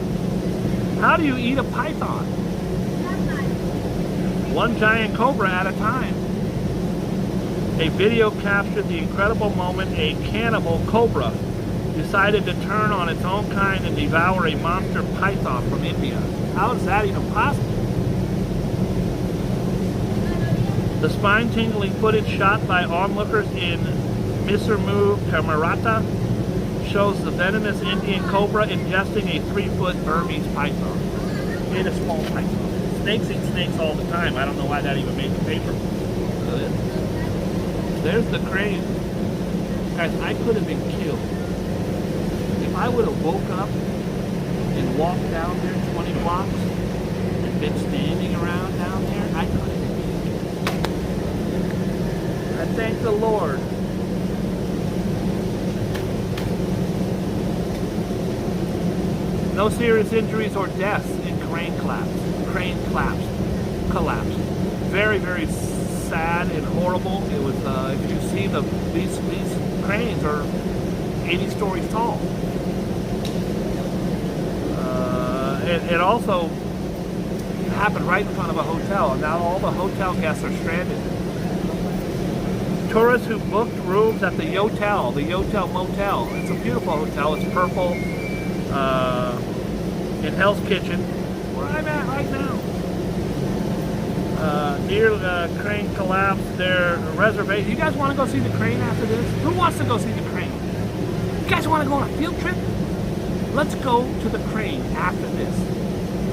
How do you eat a python? One giant cobra at a time. A video captured the incredible moment a cannibal cobra decided to turn on its own kind and devour a monster python from India. How is that even possible? The spine-tingling footage shot by onlookers in Misirmu, Kamarata shows the venomous Indian cobra ingesting a 3-foot Burmese python. Ate a small python. Snakes eat snakes all the time. I don't know why that even made the paper. There's the crane. Guys, I could have been killed. If I would have woke up and walked down there 20 blocks and been standing around down there, I could have been killed. I thank the Lord. No serious injuries or deaths in crane collapse. Very, very sad and horrible. It was, if you see these cranes are 80 stories tall. It also happened right in front of a hotel, and now all the hotel guests are stranded. Tourists who booked rooms at the Yotel Motel. It's a beautiful hotel. It's purple. In Hell's Kitchen, where I'm at right now. Near the crane collapse, their reservation. You guys want to go see the crane after this? Who wants to go see the crane? You guys want to go on a field trip? Let's go to the crane after this.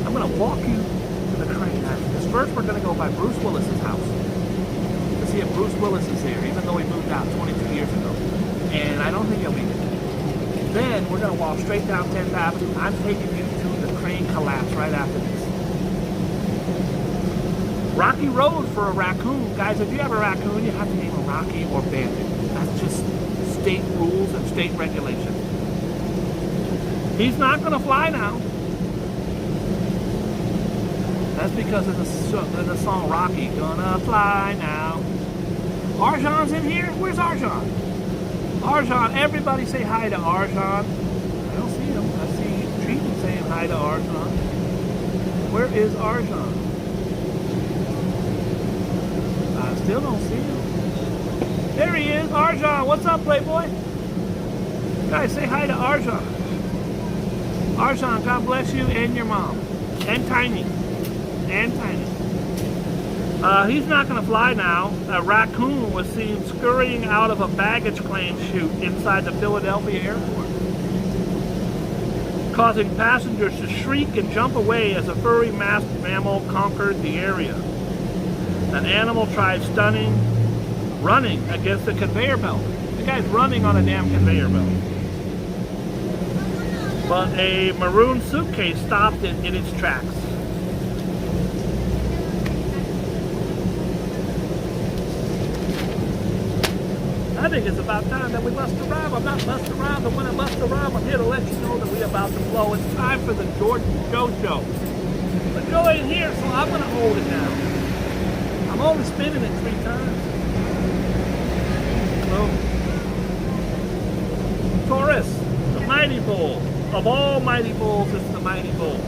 I'm going to walk you to the crane after this. First, we're going to go by Bruce Willis's house to see if Bruce Willis is there, even though he moved out 22 years ago. And I don't think he'll be there. Then we're going to walk straight down 10th Avenue. I'm taking you to the crane collapse right after this. Rocky Road for a raccoon. Guys, if you have a raccoon, you have to name a Rocky or Bandit. That's just state rules and state regulations. He's not going to fly now. That's because of the song Rocky. Gonna fly now. Arjan's in here? Where's Arjan? Arjan, everybody say hi to Arjan. I don't see him. I see Treaty saying hi to Arjan. Where is Arjan? I still don't see him. There he is, Arjan. What's up, Playboy? Guys, say hi to Arjan. Arjan, God bless you and your mom. And Tiny. And Tiny. He's not going to fly now. A raccoon was seen scurrying out of a baggage claim chute inside the Philadelphia airport. causing passengers to shriek and jump away as a furry masked mammal conquered the area. An animal tried running against the conveyor belt. The guy's running on a damn conveyor belt. But a maroon suitcase stopped it in its tracks. I think it's about time that we bust a rhyme. I'm not busting rhymes, but when I bust a rhyme, I'm here to let you know that we're about to blow. It's time for the George Joe Show. But Joe ain't here, so I'm going to hold it now. I'm only spinning it 3 times. So, Taurus, the mighty bull. Of all mighty bulls, it's the mighty bull.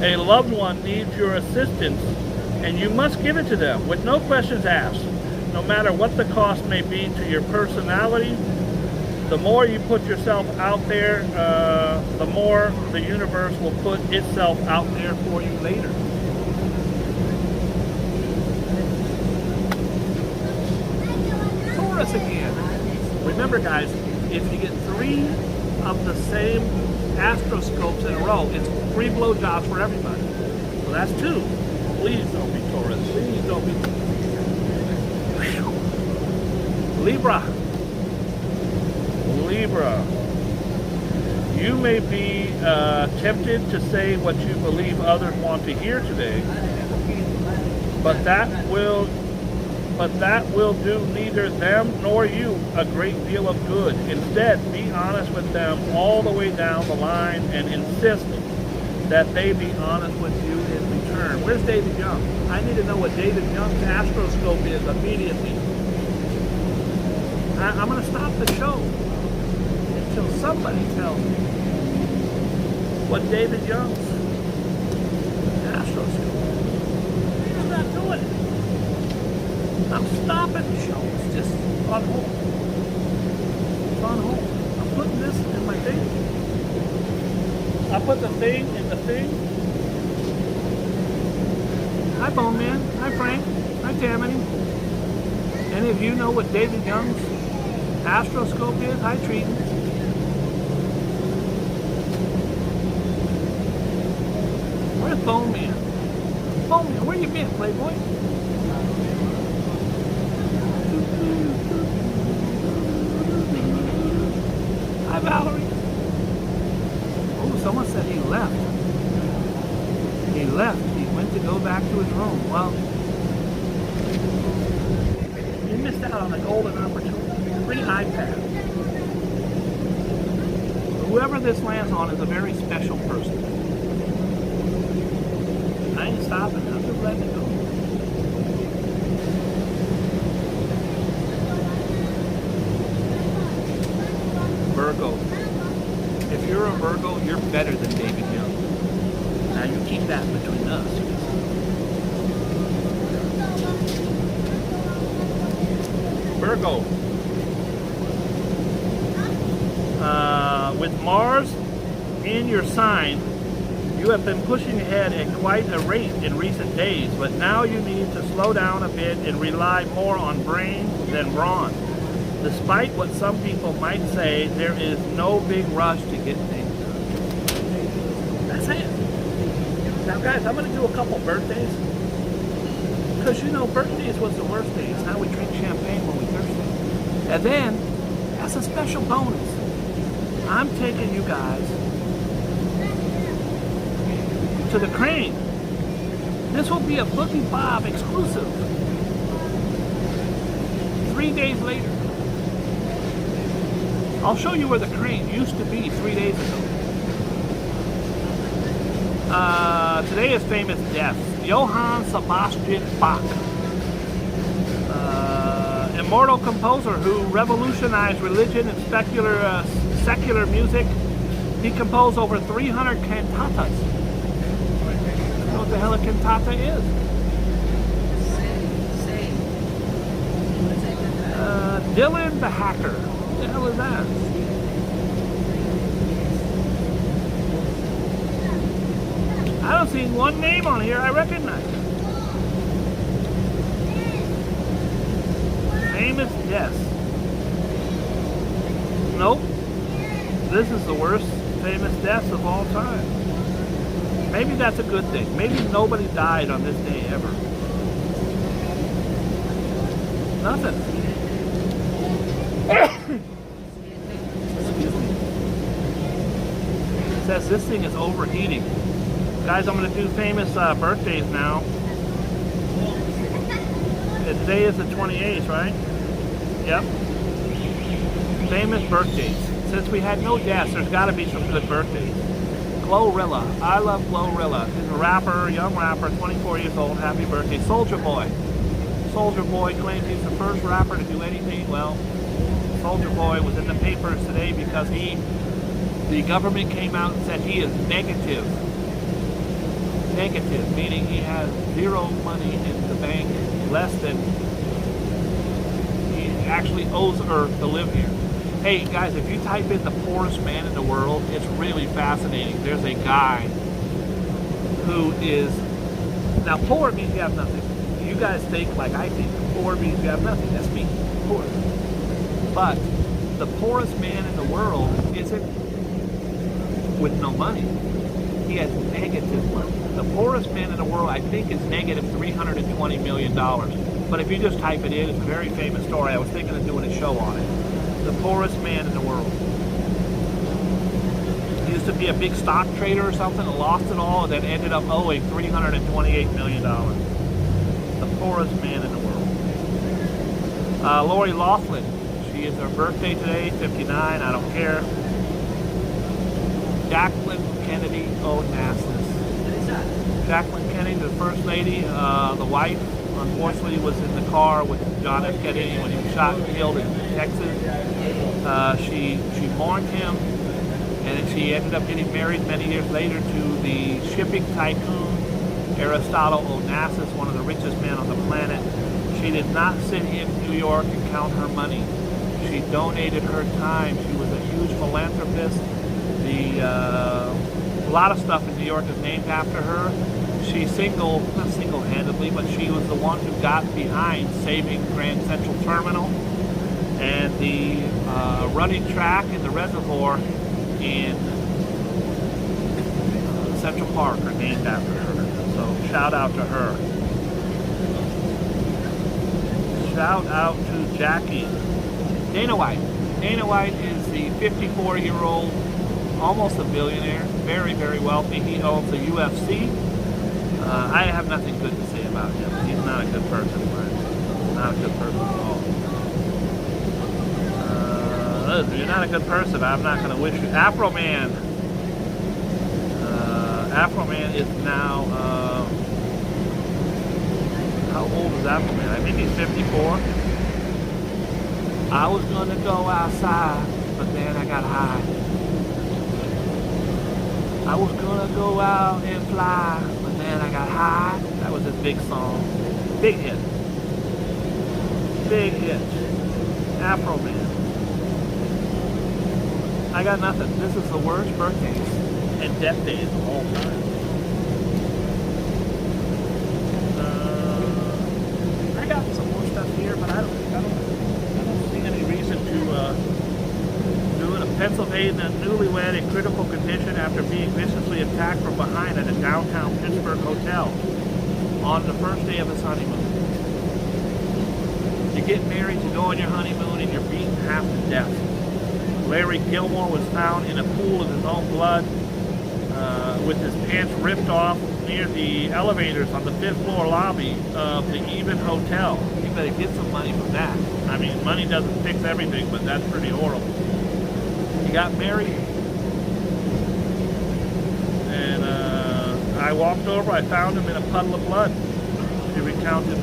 A loved one needs your assistance, and you must give it to them with no questions asked. No matter what the cost may be to your personality, the more you put yourself out there, the more the universe will put itself out there for you later. Taurus again. Remember guys, if you get 3 of the same astroscopes in a row, it's free blowjobs for everybody. So that's 2. Please don't be Taurus. Please don't be Libra. You may be tempted to say what you believe others want to hear today, but that will do neither them nor you a great deal of good. Instead, be honest with them all the way down the line and insist that they be honest with you in return. Where's David Young? I need to know what David Young's astroscope is immediately. I'm going to stop the show until somebody tells me what David Young's astroscope is. I'm not doing it. I'm stopping the show. It's just on hold. It's on hold. I'm putting this in my thing. I put the thing in the thing. Hi, Bone Man. Hi, Frank. Hi, Tammany. Any of you know what David Young's astroscope is? Hi, Treaton. Where's Bone Man? Bone Man, where you been, Playboy? Hi, Valerie. Oh, someone said he left. He left. He went to go back to his room. Well, you missed out on a golden opportunity. Free iPad. Whoever this lands on is a very special person. I ain't stopping. I'm just letting it go. Virgo. If you're a Virgo, you're better than David Young. Now you keep that between us. Virgo. With Mars in your sign, you have been pushing ahead at quite a rate in recent days, but now you need to slow down a bit and rely more on brain than brawn. Despite what some people might say, there is no big rush to get things done. That's it. Now guys, I'm going to do a couple birthdays. Because you know, birthdays was the worst days. Now we drink champagne when we're thirsty. And then, as a special bonus, I'm taking you guys to the Crane. This will be a Boogie Bob exclusive. 3 days later. I'll show you where the Crane used to be 3 days ago. Today is famous deaths. Johann Sebastian Bach. Immortal composer who revolutionized religion and secular music. He composed over 300 cantatas. You know what the hell a cantata is? Dylan the Hacker. What the hell is that? I don't see one name on here I recognize. Famous death. Nope. This is the worst famous deaths of all time. Maybe that's a good thing. Maybe nobody died on this day ever. Nothing. Excuse me. It says this thing is overheating. Guys, I'm going to do famous birthdays now. Today is the 28th, right? Yep. Famous birthdays. Since we had no deaths, there's got to be some good birthdays. Glorilla. I love Glorilla. He's a rapper, young rapper, 24 years old. Happy birthday. Soldier Boy. Soldier Boy claims he's the first rapper to do anything. Well, Soldier Boy was in the papers today because the government came out and said he is negative. Negative, meaning he has zero money in the bank, less than he actually owes Earth to live here. Hey guys, if you type in the poorest man in the world, it's really fascinating. There's a guy who is, now poor means you have nothing. You guys think like I think, poor means you have nothing. That's me, poor. But the poorest man in the world isn't with no money. He has negative money. The poorest man in the world, I think, is negative $320 million. But if you just type it in, it's a very famous story. I was thinking of doing a show on it. The poorest man in the world. He used to be a big stock trader or something, and lost it all, and then ended up owing $328 million. The poorest man in the world. Lori Loughlin. She is her birthday today, 59. I don't care. Jacqueline Kennedy Onassis. Jacqueline Kennedy, the first lady, the wife, unfortunately was in the car with John F. Kennedy when he was shot and killed in Texas. She mourned him, and then she ended up getting married many years later to the shipping tycoon Aristotle Onassis, one of the richest men on the planet. She did not sit in New York and count her money. She donated her time. She was a huge philanthropist. A lot of stuff in New York is named after her. She not single-handedly, but she was the one who got behind saving Grand Central Terminal and the running track in the reservoir in Central Park are named after her. So shout out to her. Shout out to Jackie. Dana White. Dana White is the 54-year-old, almost a billionaire, very, very wealthy. He owns the UFC. I have nothing good to say about him. He's not a good person, but not a good person at all. If you're not a good person, I'm not going to wish you. Afro Man. Afro Man is now, how old is Afro Man? I think he's 54. I was going to go outside, but then I got high. I was gonna go out and fly, but then I got high. That was his big song. Big hit. Big hit. Afro Man. I got nothing. This is the worst birthdays and death days of all time. I got some more stuff here, but I don't see any reason to do it. A Pennsylvania newlywed in critical condition after being viciously attacked from behind at a downtown Pittsburgh hotel on the first day of his honeymoon. You get married, you go on your honeymoon, and you're beaten half to death. Larry Gilmore was found in a pool of his own blood with his pants ripped off near the elevators on the 5th floor lobby of the Even Hotel. You better get some money from that. I mean, money doesn't fix everything, but that's pretty horrible. He got married, and I walked over, I found him in a puddle of blood. He recounted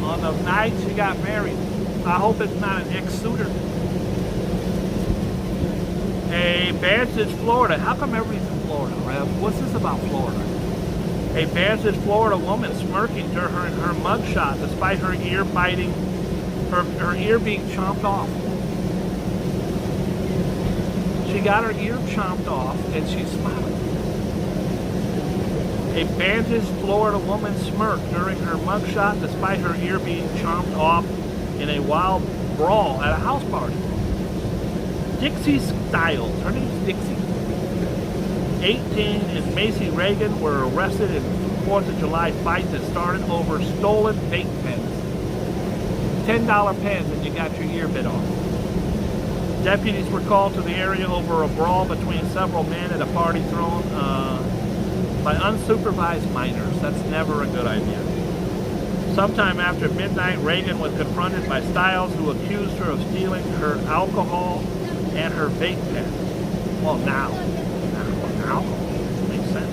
on the night she got married. I hope it's not an ex-suitor. A Vantage, Florida. How come everything's in Florida, Rev? What's this about Florida? A Vantage, Florida woman smirking to her in her mugshot despite her ear biting, her ear being chomped off. She got her ear chomped off and she's smiling. A Vantage, Florida woman smirked during her mugshot despite her ear being chomped off in a wild brawl at a house party. Dixie Styles, her name's Dixie. 18 and Macy Reagan were arrested in 4th of July fight that started over stolen vape pens. $10 pens and you got your ear bit off. Deputies were called to the area over a brawl between several men at a party thrown by unsupervised minors. That's never a good idea. Sometime after midnight, Reagan was confronted by Stiles, who accused her of stealing her alcohol and her vape pen. Well, now alcohol makes sense.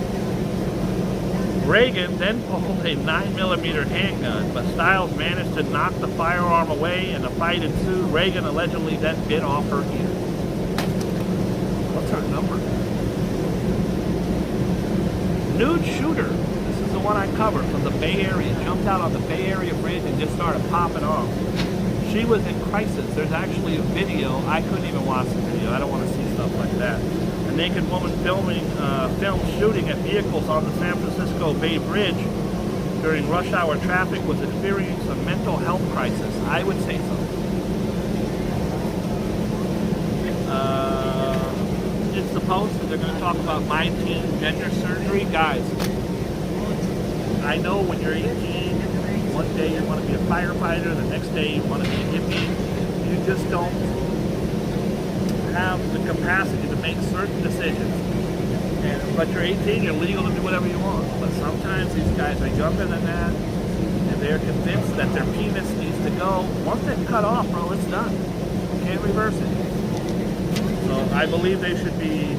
Reagan then pulled a 9mm handgun, but Stiles managed to knock the firearm away and a fight ensued. Reagan allegedly then bit off her ear. What's her number? Nude shooter. This is the one I covered from the Bay Area. Jumped out on the Bay Area bridge and just started popping off. She was in crisis. There's actually a video. I couldn't even watch the video. I don't want to see stuff like that. A naked woman filmed shooting at vehicles on the San Francisco Bay Bridge during rush hour traffic was experiencing a mental health crisis. I would say so. It's supposed that they're going to talk about my teen gender surgery. Guys, I know when you're 18, one day you want to be a firefighter, the next day you want to be a hippie. You just don't have the capacity to make certain decisions. But you're 18, you're legal to do whatever you want. But sometimes these guys are younger than that, and they're convinced that their penis needs to go. Once it's cut off, bro, it's done. You can't reverse it. So I believe there should be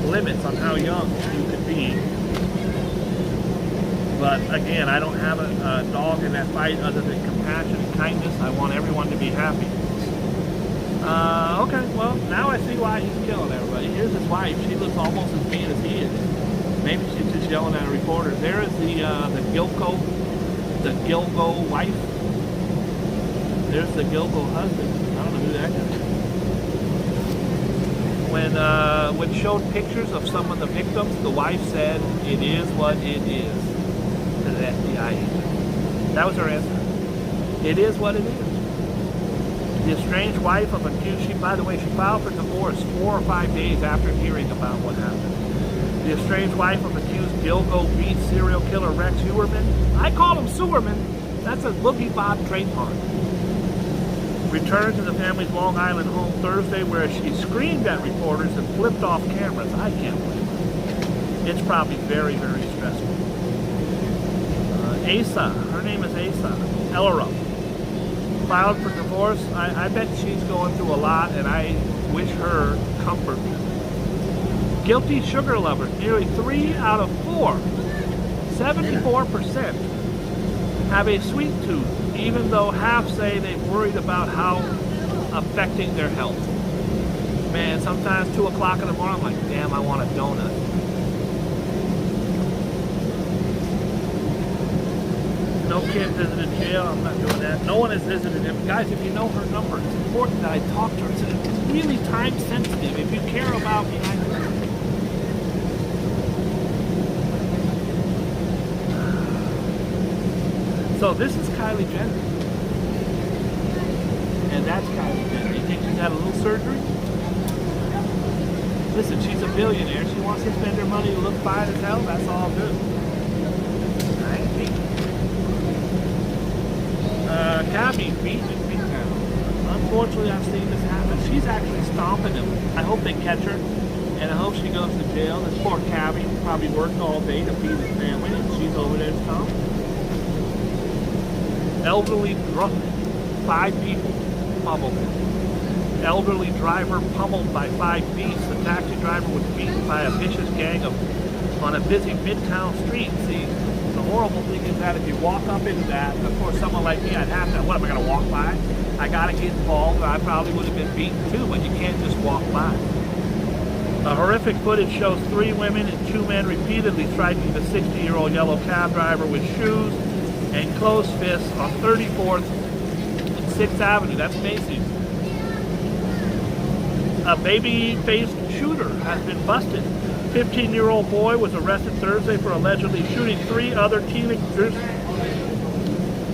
limits on how young you could be. But again, I don't have a dog in that fight other than compassion and kindness. I want everyone to be happy. Okay, well, now I see why he's killing everybody. Here's his wife. She looks almost as mean as he is. Maybe she's just yelling at a reporter. There is the Gilgo wife. There's the Gilgo husband. I don't know who that is. When showed pictures of some of the victims, the wife said, "It is what it is," to the FBI agent. That was her answer. It is what it is. The estranged wife of accused, by the way, she filed for divorce 4 or 5 days after hearing about what happened. The estranged wife of accused Gilgo Beach serial killer Rex Heuermann, I call him Sewerman, that's a Boogie Bob trademark, returned to the family's Long Island home Thursday, where she screamed at reporters and flipped off cameras. I can't believe it. It's probably very, very stressful. Asa, her name is Asa Ellerup, filed for divorce. I bet she's going through a lot, and I wish her comfort. Guilty sugar lovers, nearly 3 out of 4, 74%, have a sweet tooth, even though half say they've worried about how affecting their health. Man, sometimes 2 o'clock in the morning, I'm like, damn, I want a donut. No kid visited jail. I'm not doing that. No one has visited him. Guys, if you know her number, it's important that I talk to her. It's really time sensitive. If you care about me, I know. So this is Kylie Jenner. And that's Kylie Jenner. You think she's had a little surgery? Listen, she's a billionaire. She wants to spend her money to look fine as hell. That's all good. Cabby beaten in Midtown. Unfortunately, I've seen this happen. She's actually stomping him. I hope they catch her, and I hope she goes to jail. This poor Cabby probably worked all day to feed his family, and she's over there stomping. Elderly drunk, 5 people pummeled him. Elderly driver pummeled by 5 beasts. The taxi driver was beaten by a vicious gang on a busy Midtown street. See, the horrible thing is that if you walk up into that, of course, someone like me, I'd have to, what am I going to walk by? I got to get involved, or I probably would have been beaten too, but you can't just walk by. A horrific footage shows 3 women and 2 men repeatedly striking the 60-year-old yellow cab driver with shoes and closed fists on 34th and 6th Avenue. That's Macy's. A baby-faced shooter has been busted. 15-year-old boy was arrested Thursday for allegedly shooting 3 other teenagers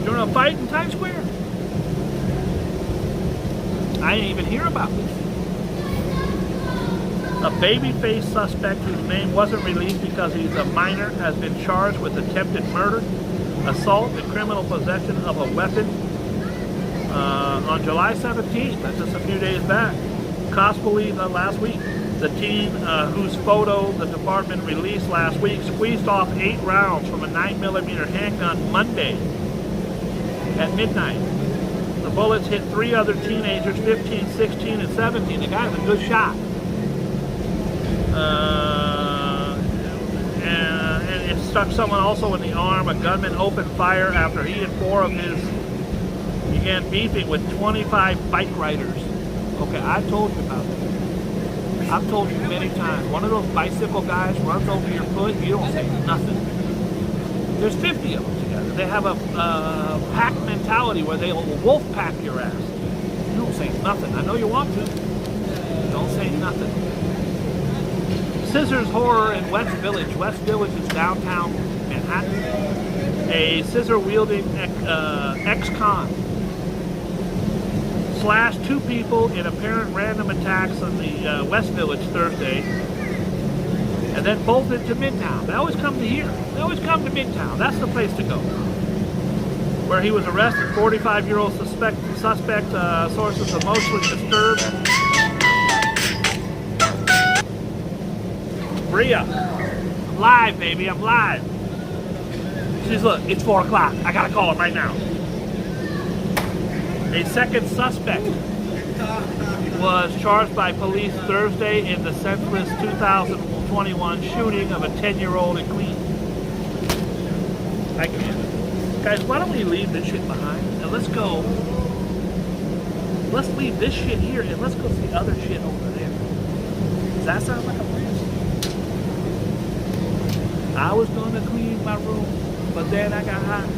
during a fight in Times Square. I didn't even hear about this. A baby-faced suspect whose name wasn't released because he's a minor has been charged with attempted murder, assault, and criminal possession of a weapon on July 17th. That's just a few days back. Cops believe that last week the teen, whose photo the department released last week, squeezed off 8 rounds from a 9mm handgun Monday at midnight. The bullets hit 3 other teenagers, 15, 16, and 17. The guy's a good shot. And it struck someone also in the arm. A gunman opened fire after he and 4 of his began beefing with 25 bike riders. Okay, I told you about that. I've told you many times. One of those bicycle guys runs over your foot, you don't say nothing. There's 50 of them together. They have a pack mentality where they will wolf pack your ass. You don't say nothing. I know you want to. Don't say nothing. Scissors horror in West Village. West Village is downtown Manhattan. A scissor-wielding ex-con slashed 2 people in apparent random attacks on the West Village Thursday, and then bolted to Midtown. They always come to here. They always come to Midtown. That's the place to go. Where he was arrested. 45-year-old suspect, sources emotionally disturbed. Bria, I'm live, baby. I'm live. She says, look, it's 4 o'clock. I gotta call him right now. A second suspect was charged by police Thursday in the senseless 2021 shooting of a 10-year-old in Queens. I can't. Guys, why don't we leave this shit behind and let's go. Let's leave this shit here and let's go see other shit over there. Does that sound like a plan? I was gonna clean my room, but then I got high.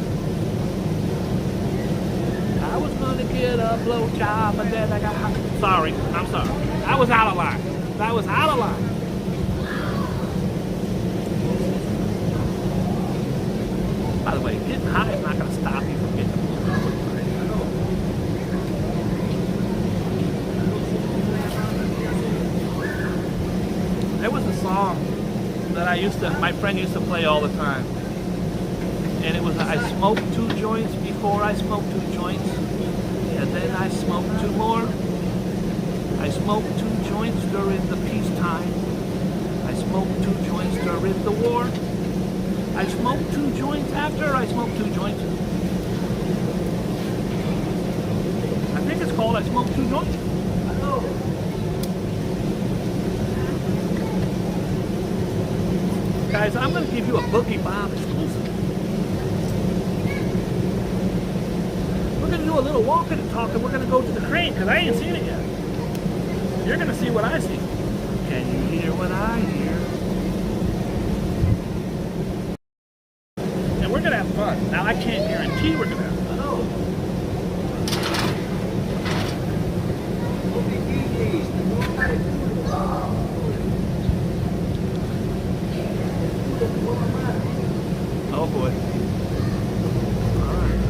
I was gonna get a blowjob, but then I got high. Sorry, I'm sorry. I was out of line. That was out of line. By the way, getting high is not gonna stop you from getting a blowjob. There was a song that my friend used to play all the time. And it was, I smoked 2 joints before I smoked 2 joints. And then I smoked 2 more. I smoked 2 joints during the peacetime. I smoked 2 joints during the war. I smoked 2 joints after I smoked 2 joints. I think it's called I smoked 2 joints. Guys, I'm going to give you a Boogie Bob exclusive. We're going to do a little walking and talking. We're going to go to the crane because I ain't seen it yet. You're going to see what I see. Can you hear what I hear? And we're going to have fun. Now, I can't guarantee we're going to have fun. Oh boy. Alright.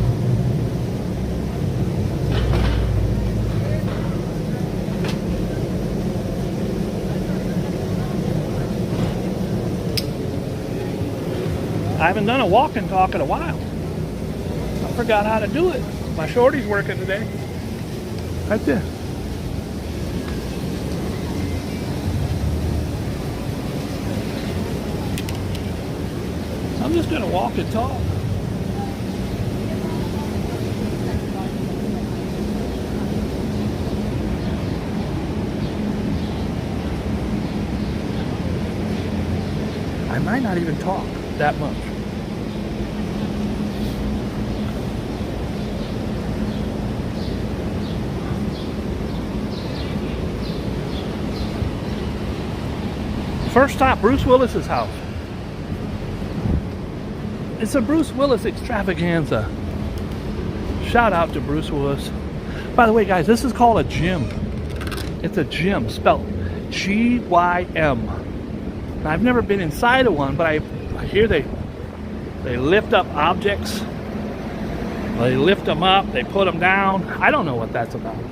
I haven't done a walk and talk in a while. I forgot how to do it. My shorty's working today. Right there. I'm just going to walk and talk. I might not even talk that much. First stop, Bruce Willis's house. It's a Bruce Willis extravaganza. Shout out to Bruce Willis. By the way, guys, this is called a gym. It's a gym, spelled G-Y-M. Now, I've never been inside of one, but I hear they lift up objects. They lift them up, they put them down. I don't know what that's about.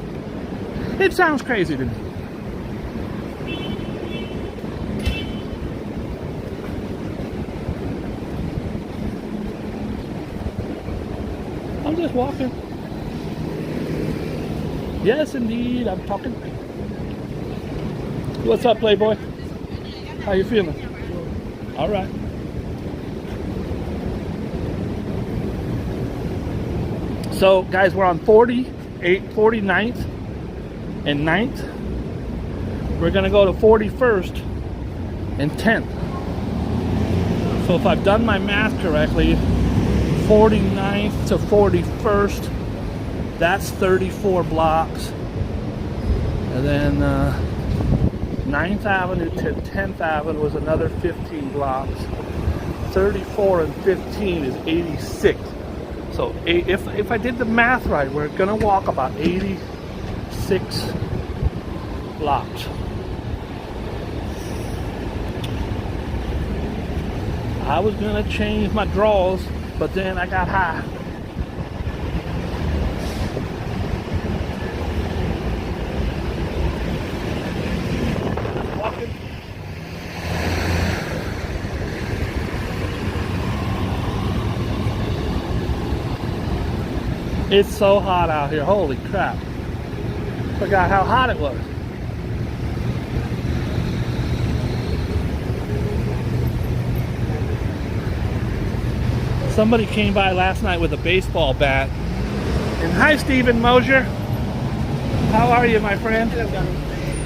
It sounds crazy to me. I'm just walking. Yes, indeed, I'm talking. What's up, Playboy? How you feeling? All right. So, guys, we're on 49th and 9th. We're going to go to 41st and 10th. So if I've done my math correctly, 49th to 41st, that's 34 blocks. And then 9th Avenue to 10th Avenue was another 15 blocks. 34 and 15 is 86. So if I did the math right, we're gonna walk about 86 blocks. I was gonna change my draws, but then I got high. Walking. It's so hot out here, holy crap. Forgot how hot it was. Somebody came by last night with a baseball bat. And hi, Stephen Mosier. How are you, my friend? Hello, Donald.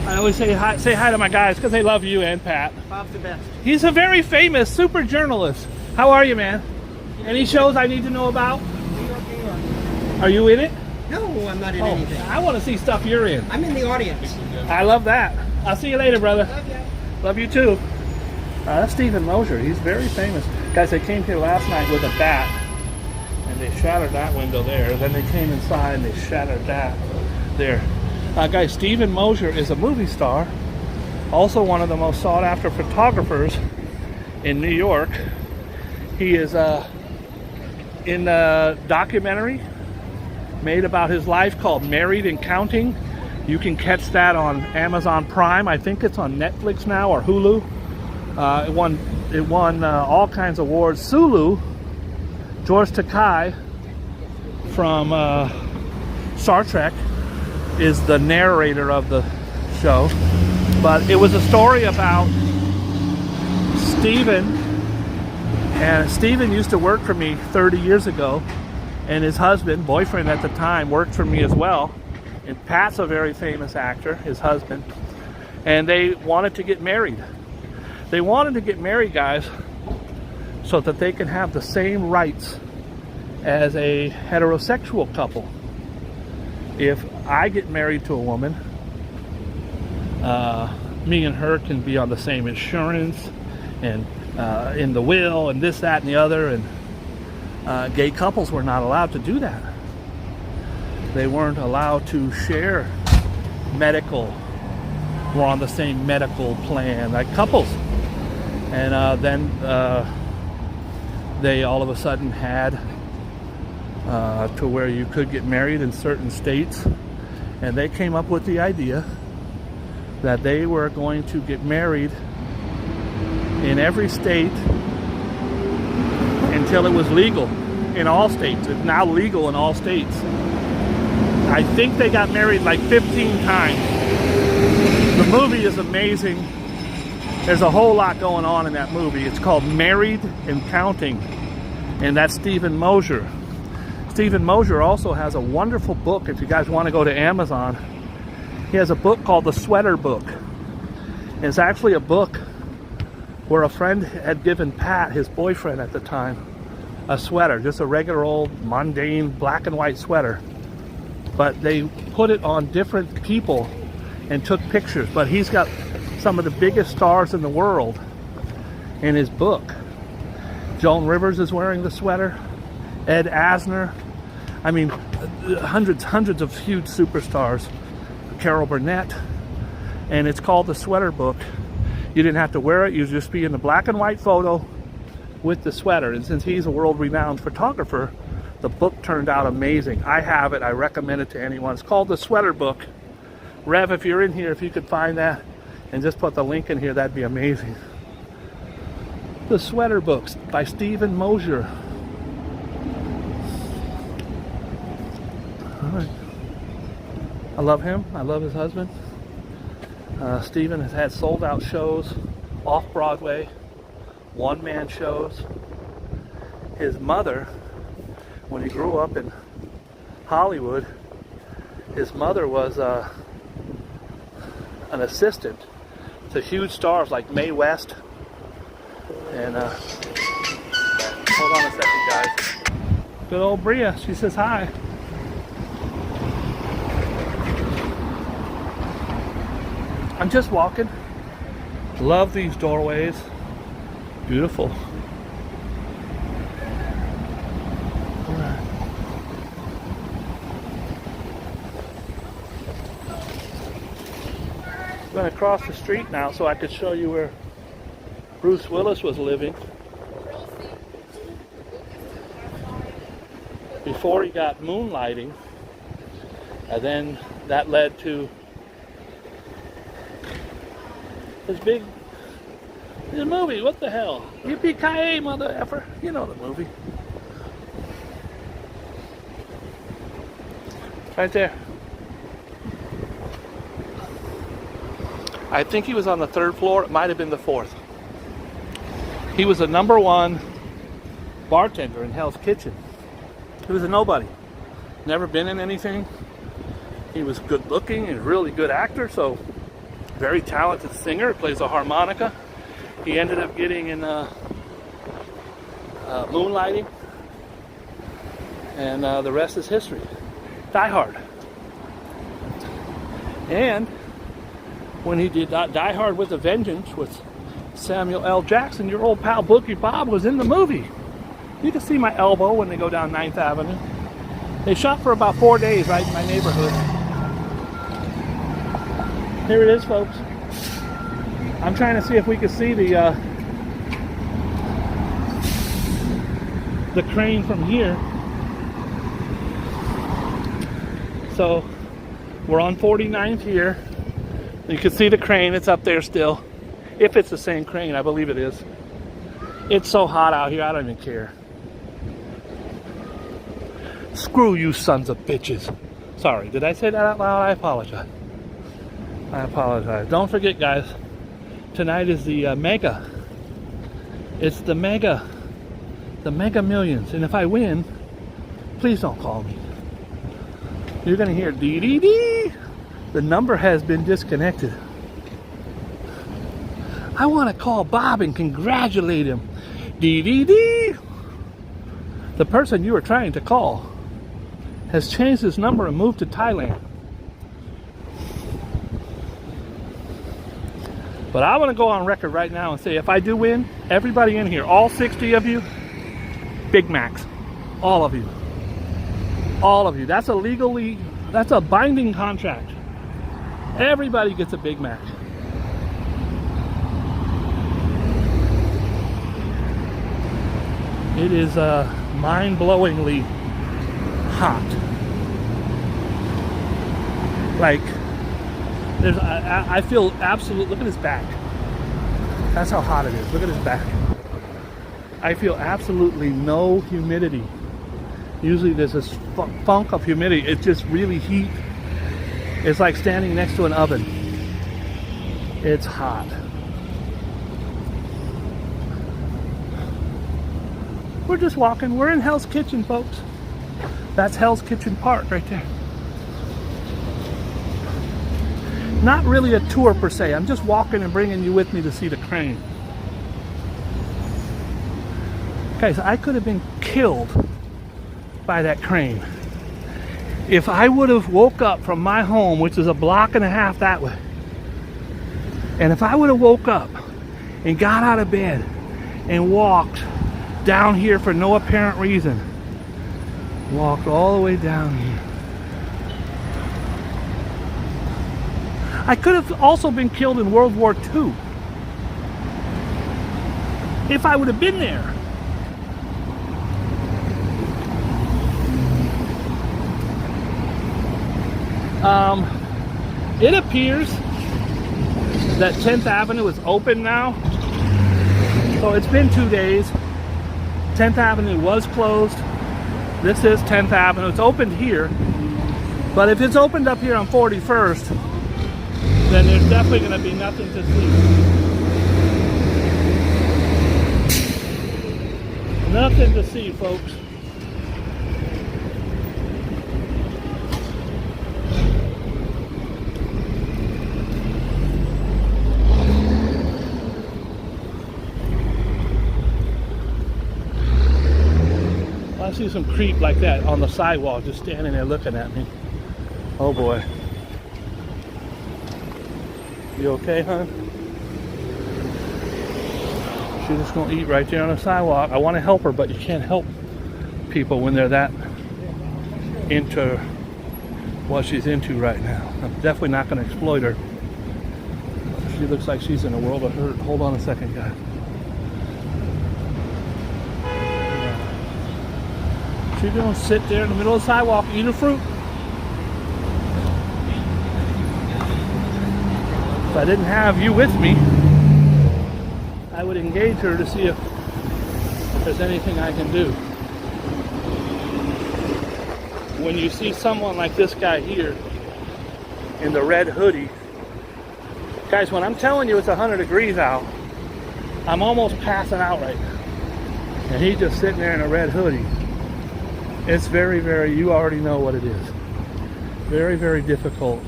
I always say hi to my guys because they love you and Pat. Bob's the best. He's a very famous super journalist. How are you, man? Any shows I need to know about? New York, New York. Are you in it? No, I'm not in anything. I want to see stuff you're in. I'm in the audience. I love that. I'll see you later, brother. Love you. Love you too. That's Stephen Mosier. He's very famous. Guys, they came here last night with a bat, and they shattered that window there. Then they came inside and they shattered that there. Guys, Stephen Mosier is a movie star, also one of the most sought-after photographers in New York. He is in a documentary made about his life called Married and Counting. You can catch that on Amazon Prime. I think it's on Netflix now or Hulu. It won all kinds of awards. Sulu, George Takei from Star Trek, is the narrator of the show. But it was a story about Stephen. And Stephen used to work for me 30 years ago. And his husband, boyfriend at the time, worked for me as well. And Pat's a very famous actor, his husband. And they wanted to get married. They wanted to get married, guys, so that they can have the same rights as a heterosexual couple. If I get married to a woman, me and her can be on the same insurance and in the will and this, that, and the other. And gay couples were not allowed to do that. They weren't allowed to share medical. We're on the same medical plan like couples. And then they all of a sudden had to where you could get married in certain states. And they came up with the idea that they were going to get married in every state until it was legal in all states. It's now legal in all states. I think they got married like 15 times. The movie is amazing. There's a whole lot going on in that movie. It's called Married and Counting, and that's Stephen Mosier. Stephen Mosier also has a wonderful book. If you guys want to go to Amazon, he has a book called The Sweater Book. It's actually a book where a friend had given Pat, his boyfriend at the time, a sweater, just a regular old mundane black and white sweater. But they put it on different people and took pictures. But he's got some of the biggest stars in the world in his book. Joan Rivers is wearing the sweater. Ed Asner. I mean, hundreds of huge superstars. Carol Burnett. And it's called The Sweater Book. You didn't have to wear it. You'd just be in the black and white photo with the sweater. And since he's a world-renowned photographer, the book turned out amazing. I have it. I recommend it to anyone. It's called The Sweater Book. Rev, if you're in here, if you could find that and just put the link in here, that'd be amazing. The Sweater Books by Stephen Mosier. right. I love him. I love his husband. Steven has had sold out shows off Broadway, one-man shows. His mother, when he grew up in Hollywood, his mother was an assistant to huge stars like Mae West. And hold on a second, guys. Good old Bria, she says hi. I'm just walking. Love these doorways. Beautiful. I'm going to cross the street now so I could show you where Bruce Willis was living before he got moonlighting, and then that led to this big movie. What the hell? Yippee-ki-yay, mother effer. You know the movie. Right there. I think he was on the 3rd floor. It might have been the 4th. He was the #1 bartender in Hell's Kitchen. He was a nobody. Never been in anything. He was good looking and a really good actor, so very talented singer, plays a harmonica. He ended up getting in moonlighting, and the rest is history. Die Hard. And when he did Die Hard with a Vengeance with Samuel L. Jackson, your old pal Boogie Bob was in the movie. You can see my elbow when they go down 9th Avenue. They shot for about 4 days right in my neighborhood. Here it is, folks. I'm trying to see if we can see the crane from here. So we're on 49th here. You can see the crane. It's up there still. If it's the same crane, I believe it is. It's so hot out here, I don't even care. Screw you sons of bitches. Sorry, did I say that out loud? I apologize. I apologize. Don't forget, guys, tonight is the mega. It's the mega millions. And if I win, please don't call me. You're going to hear dee-dee-dee. The number has been disconnected. I want to call Bob and congratulate him. Dee-dee-dee. The person you were trying to call has changed his number and moved to Thailand. But I want to go on record right now and say, if I do win, everybody in here, all 60 of you, Big Macs. All of you. All of you. That's a binding contract. Everybody gets a Big Mac. It is mind-blowingly hot. Like, I feel absolute. Look at his back. That's how hot it is. Look at his back. I feel absolutely no humidity. Usually there's this funk of humidity. It's just really heat. It's like standing next to an oven. It's hot. We're just walking. We're in Hell's Kitchen, folks. That's Hell's Kitchen Park right there. Not really a tour per se. I'm just walking and bringing you with me to see the crane. Guys, I could have been killed by that crane. If I would have woke up from my home, which is a block and a half that way, and if I would have woke up and got out of bed and walked down here for no apparent reason, walked all the way down here, I could have also been killed in World War II if I would have been there. It appears that 10th Avenue is open now. So it's been 2 days. 10th Avenue was closed. This is 10th Avenue. It's opened here. But if it's opened up here on 41st, then there's definitely going to be nothing to see. Nothing to see, folks. I see some creep like that on the sidewalk just standing there looking at me. Oh boy. You okay, hon? She's just gonna eat right there on the sidewalk. I want to help her, but you can't help people when they're that into what she's into right now. I'm definitely not gonna exploit her. She looks like she's in a world of hurt. Hold on a second, guys. She's gonna sit there in the middle of the sidewalk, eat her fruit. If I didn't have you with me, I would engage her to see if there's anything I can do. When you see someone like this guy here in the red hoodie, guys, when I'm telling you it's 100 degrees out, I'm almost passing out right now. And he's just sitting there in a red hoodie. It's very, very, you already know what it is. Very, very difficult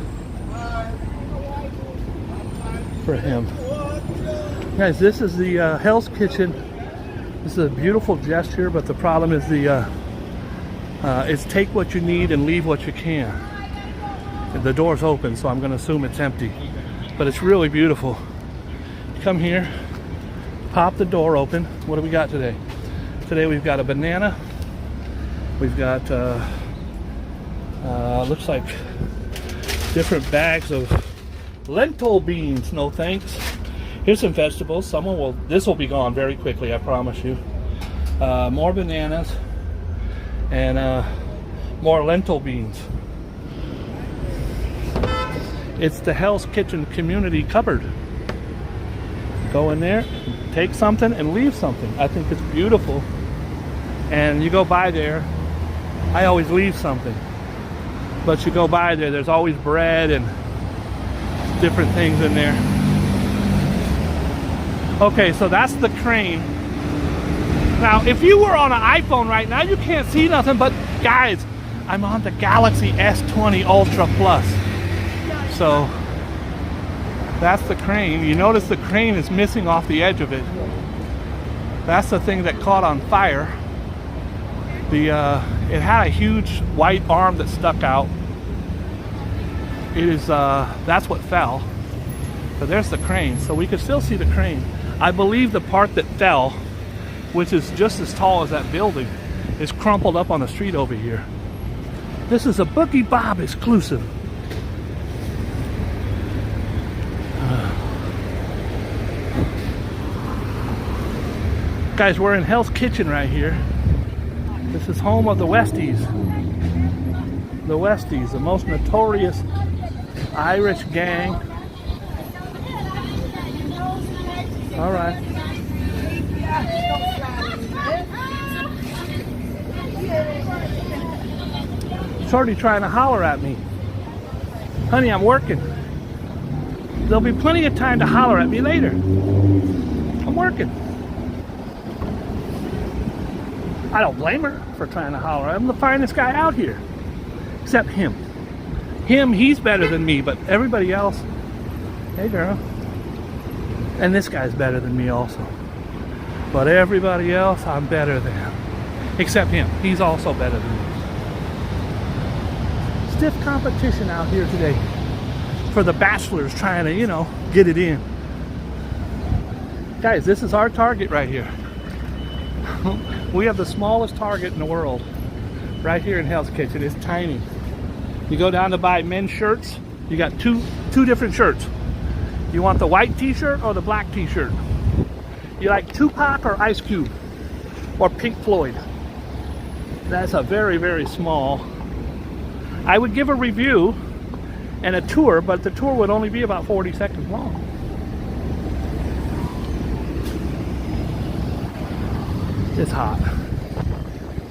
for him. Guys, this is the Hell's Kitchen. This is a beautiful gesture, but the problem is it's take what you need and leave what you can. The door's open, so I'm going to assume it's empty. But it's really beautiful. Come here, pop the door open. What do we got today? Today we've got a banana. We've got, looks like different bags of lentil beans. No thanks. Here's some vegetables. This will be gone very quickly, I promise you. More bananas and more lentil beans. It's the Hell's Kitchen community cupboard. Go in there, take something and leave something. I think it's beautiful. And you go by there, I always leave something. But you go by there, there's always bread and different things in there. Okay, so that's the crane. Now, if you were on an iPhone right now, you can't see nothing, but guys, I'm on the Galaxy S20 Ultra Plus. So, that's the crane. You notice the crane is missing off the edge of it. That's the thing that caught on fire. It had a huge white arm that stuck out. That's what fell. But there's the crane, so we can still see the crane. I believe the part that fell, which is just as tall as that building, is crumpled up on the street over here. This is a Boogie Bob exclusive. Guys, we're in Hell's Kitchen right here. This is home of the Westies. The Westies, the most notorious Irish gang. All right. Shorty trying to holler at me. Honey, I'm working. There'll be plenty of time to holler at me later. I'm working. I don't blame her for trying to holler. I'm the finest guy out here. Except him. He's better than me, but everybody else, hey girl. And this guy's better than me also. But everybody else, I'm better than. Except him. He's also better than me. Stiff competition out here today for the bachelors trying to, get it in. Guys, this is our Target right here. We have the smallest Target in the world right here in Hell's Kitchen. It's tiny. You go down to buy men's shirts, you got two different shirts. You want the white t-shirt or the black t-shirt? You like Tupac or Ice Cube or Pink Floyd? That's a very, very small. I would give a review and a tour, but the tour would only be about 40 seconds long. It's hot.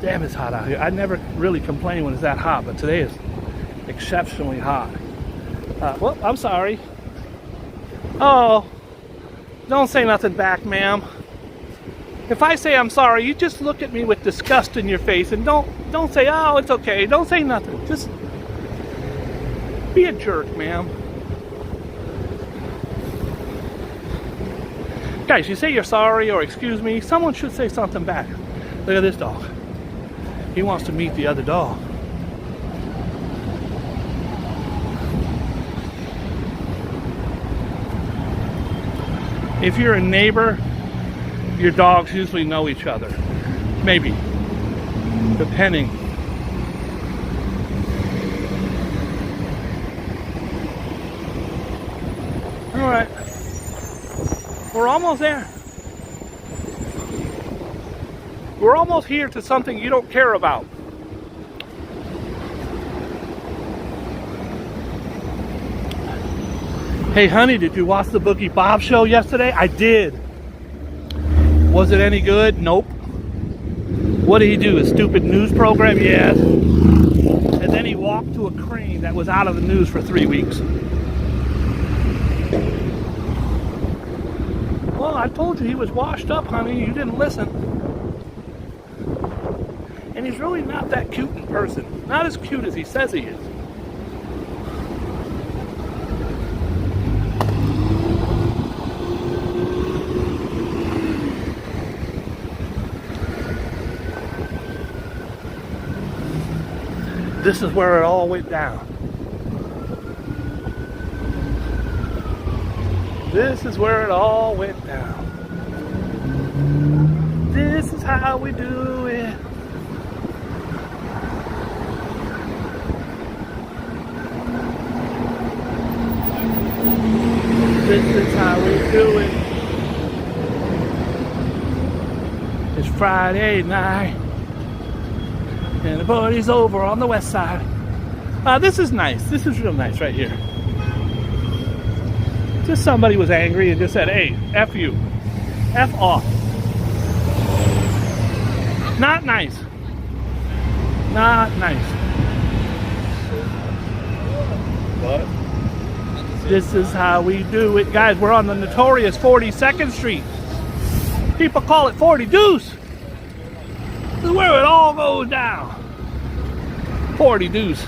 Damn, it's hot out here. I never really complain when it's that hot, but today exceptionally hot. Well, I'm sorry. Oh, don't say nothing back, ma'am. If I say I'm sorry, you just look at me with disgust in your face and don't say, oh, it's okay. Don't say nothing. Just be a jerk, ma'am. Guys, you say you're sorry or excuse me, someone should say something back. Look at this dog. He wants to meet the other dog. If you're a neighbor, your dogs usually know each other. Maybe. Depending. Alright. We're almost there. We're almost here to something you don't care about. Hey honey, did you watch the Boogie Bob show yesterday? I did. Was it any good? Nope. What did he do? A stupid news program? Yes. And then he walked to a crane that was out of the news for 3 weeks. Well, I told you he was washed up, honey. You didn't listen. And he's really not that cute in person. Not as cute as he says he is. This is where it all went down. This is where it all went down. This is how we do it. This is how we do it. It's Friday night. And the party's over on the west side. This is nice. This is real nice right here. Just somebody was angry and just said, hey, F you. F off. Not nice. Not nice. What? This is how we do it. Guys, we're on the notorious 42nd Street. People call it 40 Deuce. This is where it all goes down. 40 Deuce.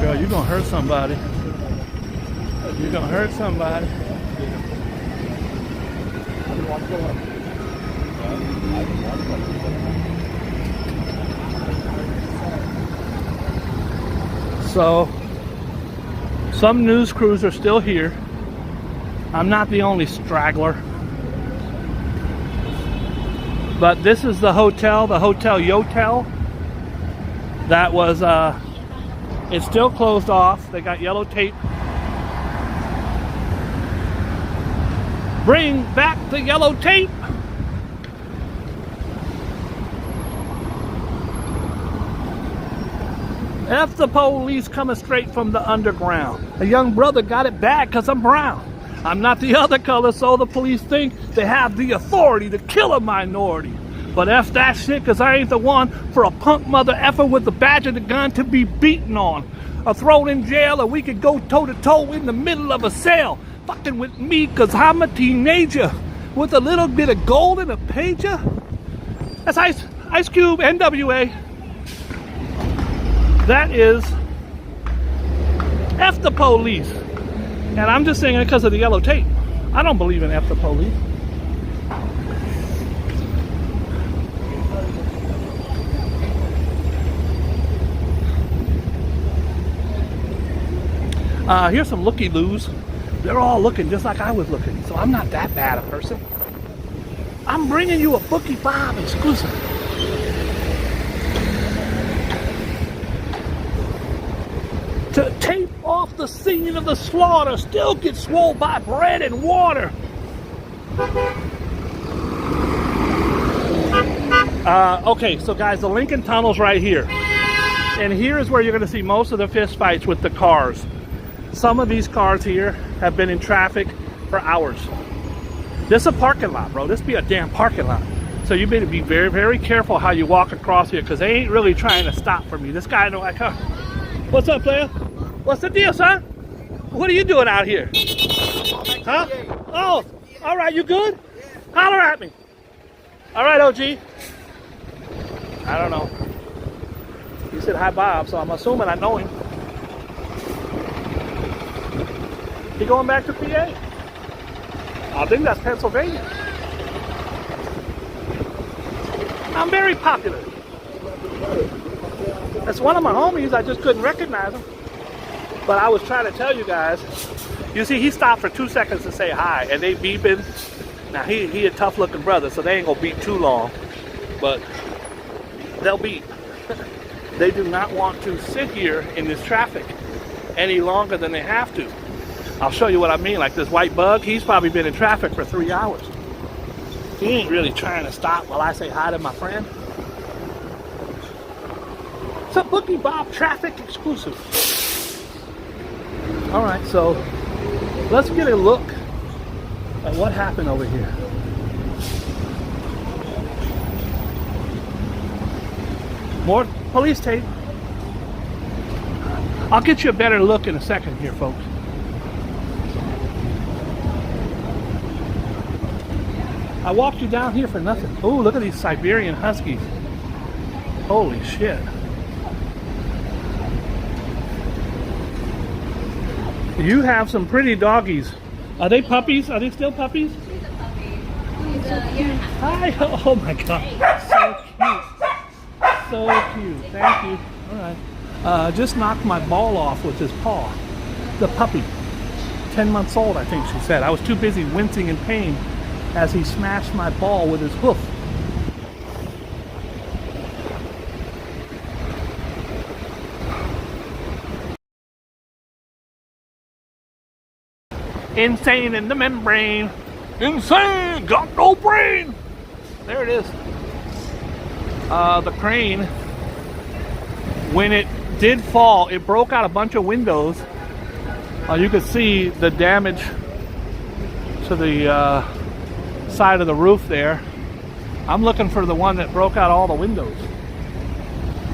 Girl, you're gonna hurt somebody. You're gonna hurt somebody. So, some news crews are still here. I'm not the only straggler. But this is the Hotel Yotel. That was, it's still closed off. They got yellow tape. Bring back the yellow tape. F the police coming straight from the underground. A young brother got it bad because I'm brown. I'm not the other color, so the police think they have the authority to kill a minority. But F that shit, because I ain't the one for a punk mother effer with the badge of the gun to be beaten on, or thrown in jail, or we could go toe-to-toe in the middle of a cell. Fucking with me, because I'm a teenager with a little bit of gold and a pager. That's Ice Cube, NWA. That is F the police. And I'm just saying it because of the yellow tape. I don't believe in F the police. Here's some looky-loos. They're all looking just like I was looking, so I'm not that bad a person. I'm bringing you a Boogie Bob exclusive. To tape off the scene of the slaughter, still get swole by bread and water. Okay, so guys, the Lincoln Tunnel's right here. And here is where you're going to see most of the fist fights with the cars. Some of these cars here have been in traffic for hours. This is a parking lot, bro. This be a damn parking lot. So you better be very, very careful how you walk across here, because they ain't really trying to stop for me. This guy know I come. What's up, player? What's the deal, son? What are you doing out here? Huh? Oh, all right, you good? Holler at me. All right, OG. I don't know. He said hi, Bob, so I'm assuming I know him. He going back to PA? I think that's Pennsylvania. I'm very popular. That's one of my homies. I just couldn't recognize him. But I was trying to tell you guys. You see, he stopped for 2 seconds to say hi, and they beeping. Now, he a tough-looking brother, so they ain't gonna beep too long. But they'll beep. They do not want to sit here in this traffic any longer than they have to. I'll show you what I mean. Like this white bug, he's probably been in traffic for 3 hours. He ain't really trying to stop while I say hi to my friend. It's a Boogie Bob traffic exclusive. All right, so let's get a look at what happened over here. More police tape. I'll get you a better look in a second here, folks. I walked you down here for nothing. Oh, look at these Siberian Huskies. Holy shit. You have some pretty doggies. Are they puppies? Are they still puppies? She's a puppy. She's a year and a half. Hi. Oh my god. So cute. So cute. Thank you. All right. Just knocked my ball off with his paw. The puppy. 10 months old, I think she said. I was too busy wincing in pain as he smashed my ball with his hoof. Insane in the membrane. Insane, got no brain. There it is. The crane, when it did fall, it broke out a bunch of windows. You could see the damage to the side of the roof there. I'm looking for the one that broke out all the windows.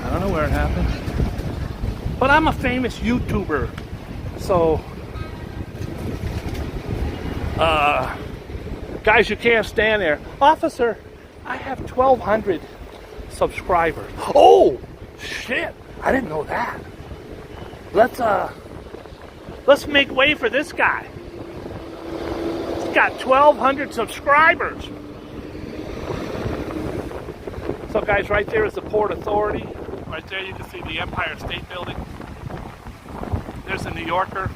I don't know where it happened. But I'm a famous YouTuber, so guys, you can't stand there. Officer, I have 1,200 subscribers. Oh, shit. I didn't know that. Let's make way for this guy. He's got 1,200 subscribers. So guys, right there is the Port Authority. Right there you can see the Empire State Building. There's the New Yorker.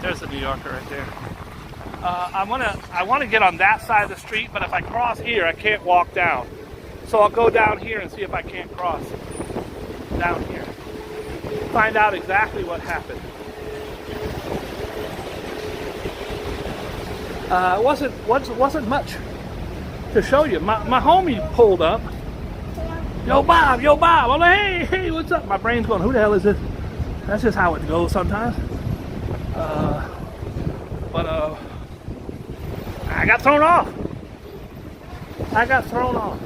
There's the New Yorker right there. I want to get on that side of the street, but if I cross here, I can't walk down. So I'll go down here and see if I can't cross down here. Find out exactly what happened. Wasn't much to show you. My homie pulled up. Yo Bob, yo Bob. I'm like, hey, what's up? My brain's going, who the hell is this? That's just how it goes sometimes. But I got thrown off. I got thrown off.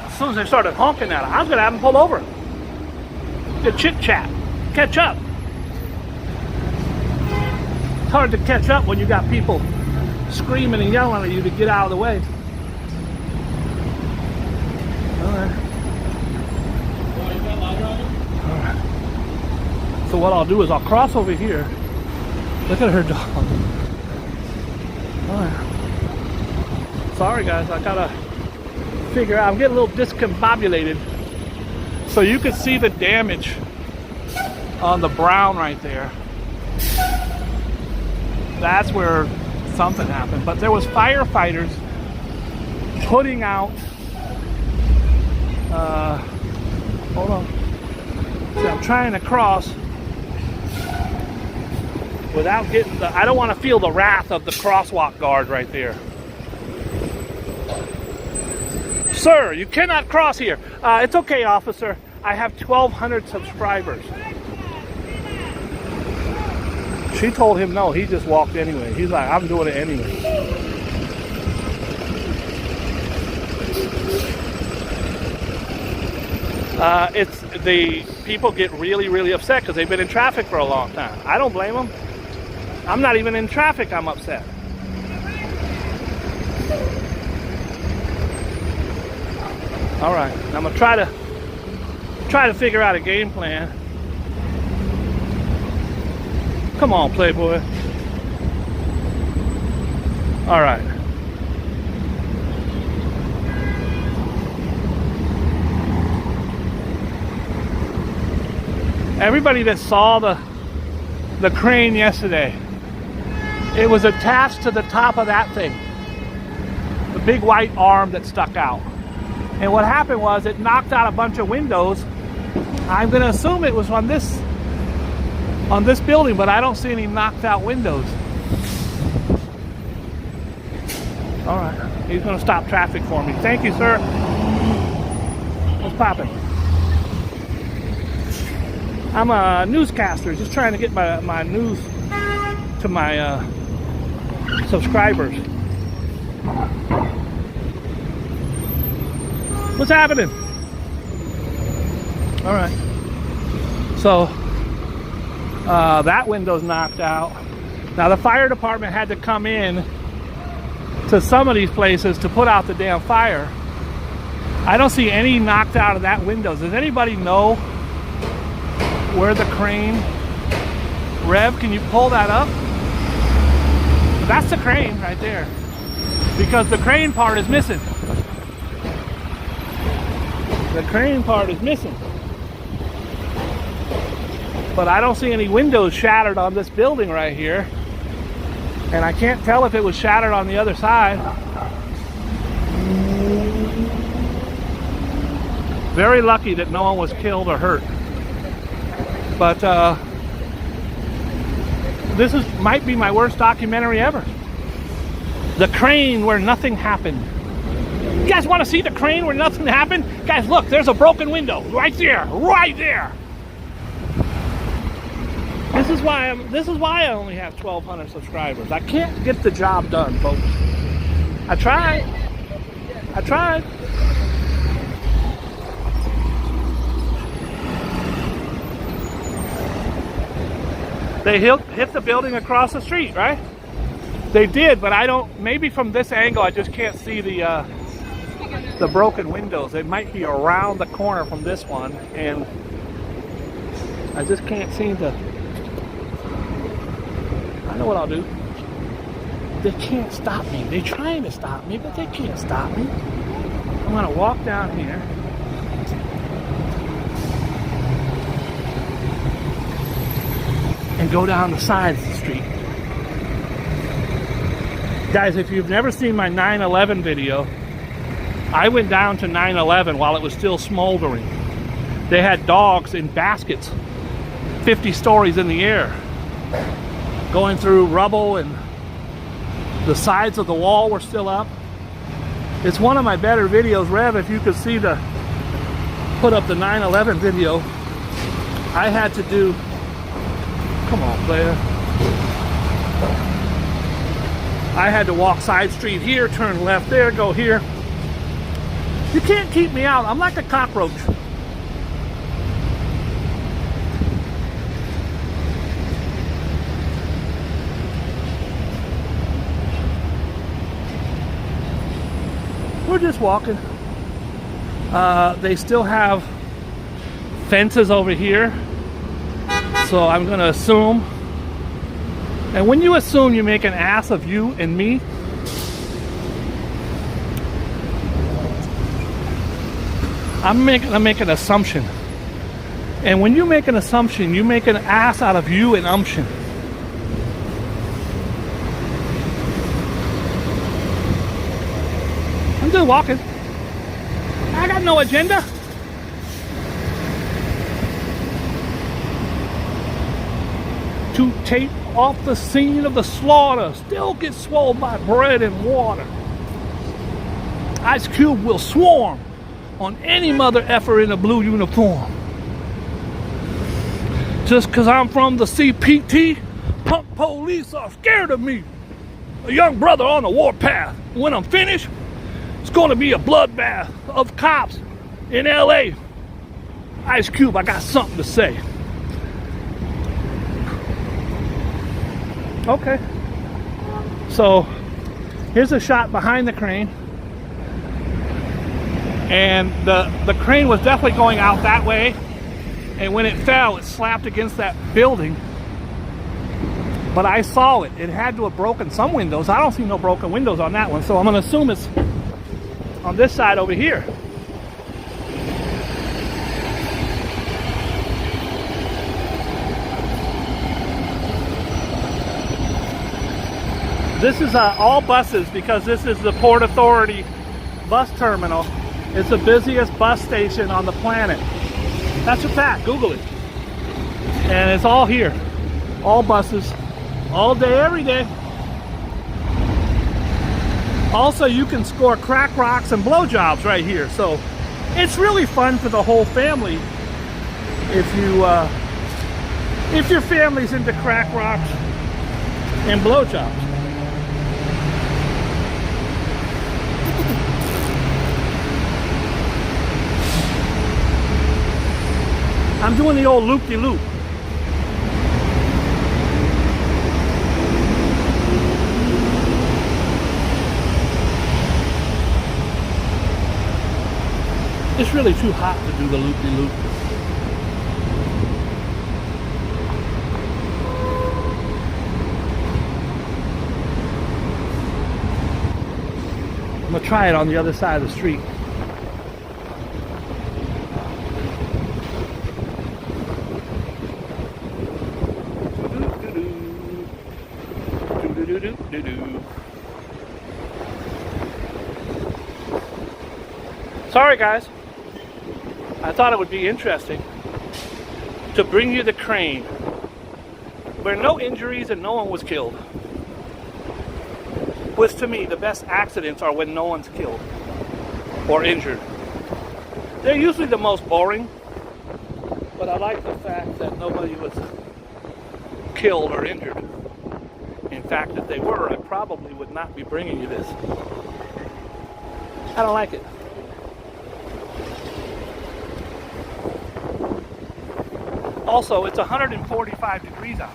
As soon as they started honking at him, I was going to have him pull over. Get chit chat. Catch up. It's hard to catch up when you got people screaming and yelling at you to get out of the way. Alright. So what I'll do is I'll cross over here. Look at her dog. Alright. Sorry guys, I gotta figure out. I'm getting a little discombobulated. So you can see the damage on the brown right there. That's where something happened. But there was firefighters putting out hold on. See, I'm trying to cross without getting I don't want to feel the wrath of the crosswalk guard right there. Sir, you cannot cross here. It's okay, officer. I have 1,200 subscribers. She told him no, he just walked anyway. He's like, I'm doing it anyway. It's the people get really, really upset because they've been in traffic for a long time. I don't blame them. I'm not even in traffic, I'm upset. All right, I'm gonna try to figure out a game plan. Come on, Playboy. All right. Everybody that saw the crane yesterday, it was attached to the top of that thing. The big white arm that stuck out. And what happened was it knocked out a bunch of windows. I'm gonna assume it was on this building, but I don't see any knocked out windows. All right, he's gonna stop traffic for me. Thank you, sir. What's poppin'? I'm a newscaster, just trying to get my news to my subscribers. What's happening? All right. So that window's knocked out. Now the fire department had to come in to some of these places to put out the damn fire. I don't see any knocked out of that windows. Does anybody know where the crane? Rev, can you pull that up? That's the crane right there. Because the crane part is missing. The crane part is missing. But I don't see any windows shattered on this building right here. And I can't tell if it was shattered on the other side. Very lucky that no one was killed or hurt. But this might be my worst documentary ever. The crane where nothing happened. You guys want to see the crane where nothing happened? Guys, look, there's a broken window right there, right there. This is why I only have 1,200 subscribers. I can't get the job done, folks. I tried. They hit the building across the street, right? They did, but I don't, maybe from this angle I just can't see the broken windows. They might be around the corner from this one, and I just can't seem to. I know what I'll do. They can't stop me. They're trying to stop me, but they can't stop me. I'm gonna walk down here. And go down the side of the street. Guys, if you've never seen my 9/11 video, I went down to 9/11 while it was still smoldering. They had dogs in baskets, 50 stories in the air, going through rubble, and the sides of the wall were still up. It's one of my better videos. Rev, if you could see put up the 9/11 video, I had to do. Come on, player. I had to walk side street here, turn left there, go here. You can't keep me out. I'm like a cockroach. We're just walking. They still have fences over here. So I'm going to assume. And when you assume, you make an ass of you and me. I'm making an assumption. And when you make an assumption, you make an ass out of you and umption. I'm just walking. I got no agenda. To tape off the scene of the slaughter, still get swallowed by bread and water. Ice Cube will swarm on any mother effer in a blue uniform. Just because I'm from the CPT, punk police are scared of me. A young brother on the warpath. When I'm finished, it's going to be a bloodbath of cops in LA. Ice Cube, I got something to say. Okay. So, here's a shot behind the crane. And the crane was definitely going out that way. And when it fell, it slapped against that building. But I saw it. It had to have broken some windows. I don't see no broken windows on that one. So I'm going to assume it's on this side over here. This is all buses because this is the Port Authority bus terminal. It's the busiest bus station on the planet. That's a fact. Google it. And it's all here. All buses. All day, every day. Also, you can score crack rocks and blowjobs right here. So it's really fun for the whole family if your family's into crack rocks and blowjobs. I'm doing the old loop-de-loop. It's really too hot to do the loop-de-loop. I'm gonna try it on the other side of the street. Sorry guys, I thought it would be interesting to bring you the crane where no injuries and no one was killed. Which to me, the best accidents are when no one's killed or injured. They're usually the most boring, but I like the fact that nobody was killed or injured. In fact, if they were, I probably would not be bringing you this. I don't like it. Also, it's 145 degrees out.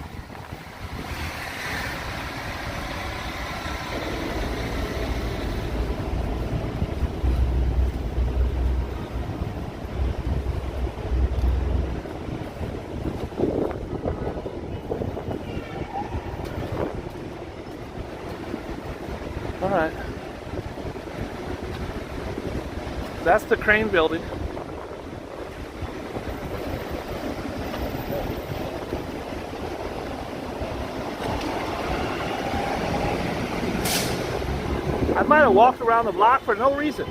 All right. That's the crane building. I might have walked around the block for no reason.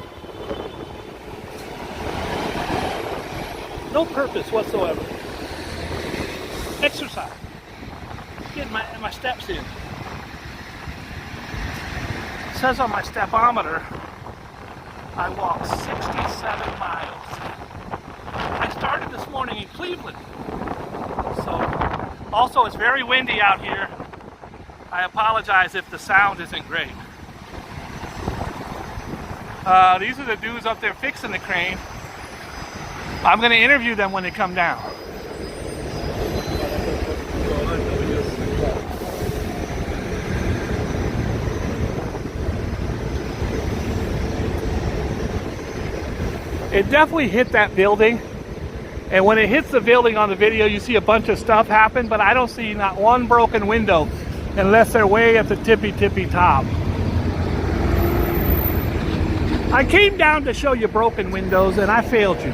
No purpose whatsoever. Exercise. Getting my steps in. It says on my stepometer, I walked 67 miles. I started this morning in Cleveland. So, also it's very windy out here. I apologize if the sound isn't great. These are the dudes up there fixing the crane. I'm going to interview them when they come down. It definitely hit that building. And when it hits the building on the video, you see a bunch of stuff happen, but I don't see not one broken window unless they're way at the tippy top. I came down to show you broken windows and I failed you.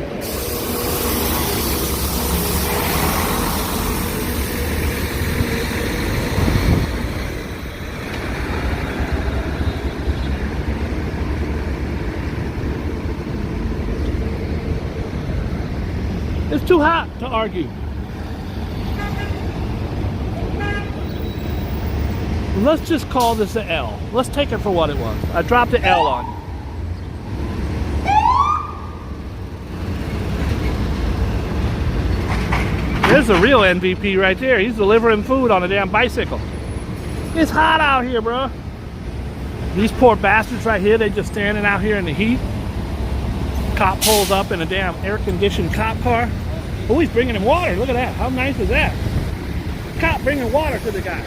It's too hot to argue. Let's just call this an L. Let's take it for what it was. I dropped an L on you. There's the real MVP right there. He's delivering food on a damn bicycle. It's hot out here, bro. These poor bastards right here, they just standing out here in the heat. Cop pulls up in a damn air-conditioned cop car. Oh, he's bringing him water. Look at that. How nice is that? Cop bringing water to the guy.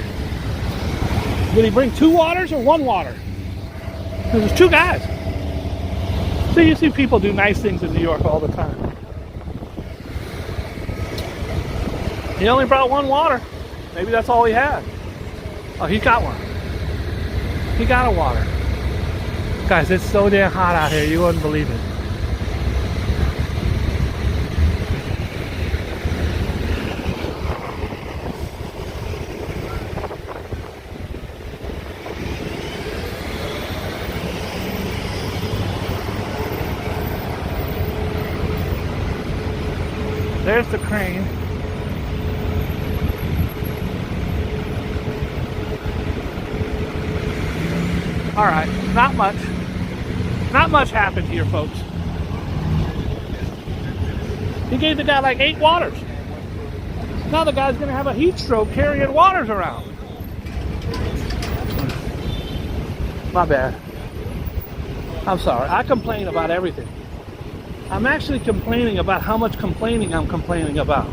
Did he bring 2 waters or 1 water? There's 2 guys. So you see people do nice things in New York all the time. He only brought 1 water. Maybe that's all he had. Oh, he got one. He got a water. Guys, it's so damn hot out here, you wouldn't believe it. There's the crane. All right, not much. Not much happened here, folks. He gave the guy like 8 waters. Now the guy's gonna have a heat stroke carrying waters around. My bad. I'm sorry. I complain about everything. I'm actually complaining about how much complaining I'm complaining about.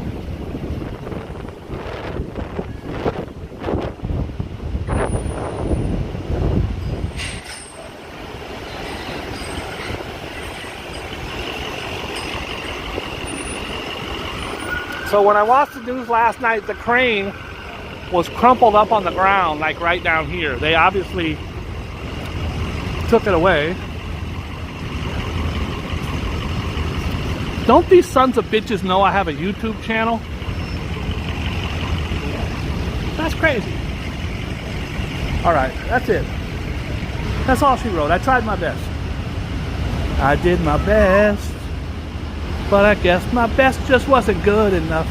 So when I watched the news last night, the crane was crumpled up on the ground, like right down here. They obviously took it away. Don't these sons of bitches know I have a YouTube channel? That's crazy. All right, that's it. That's all she wrote. I tried my best. I did my best. But I guess my best just wasn't good enough.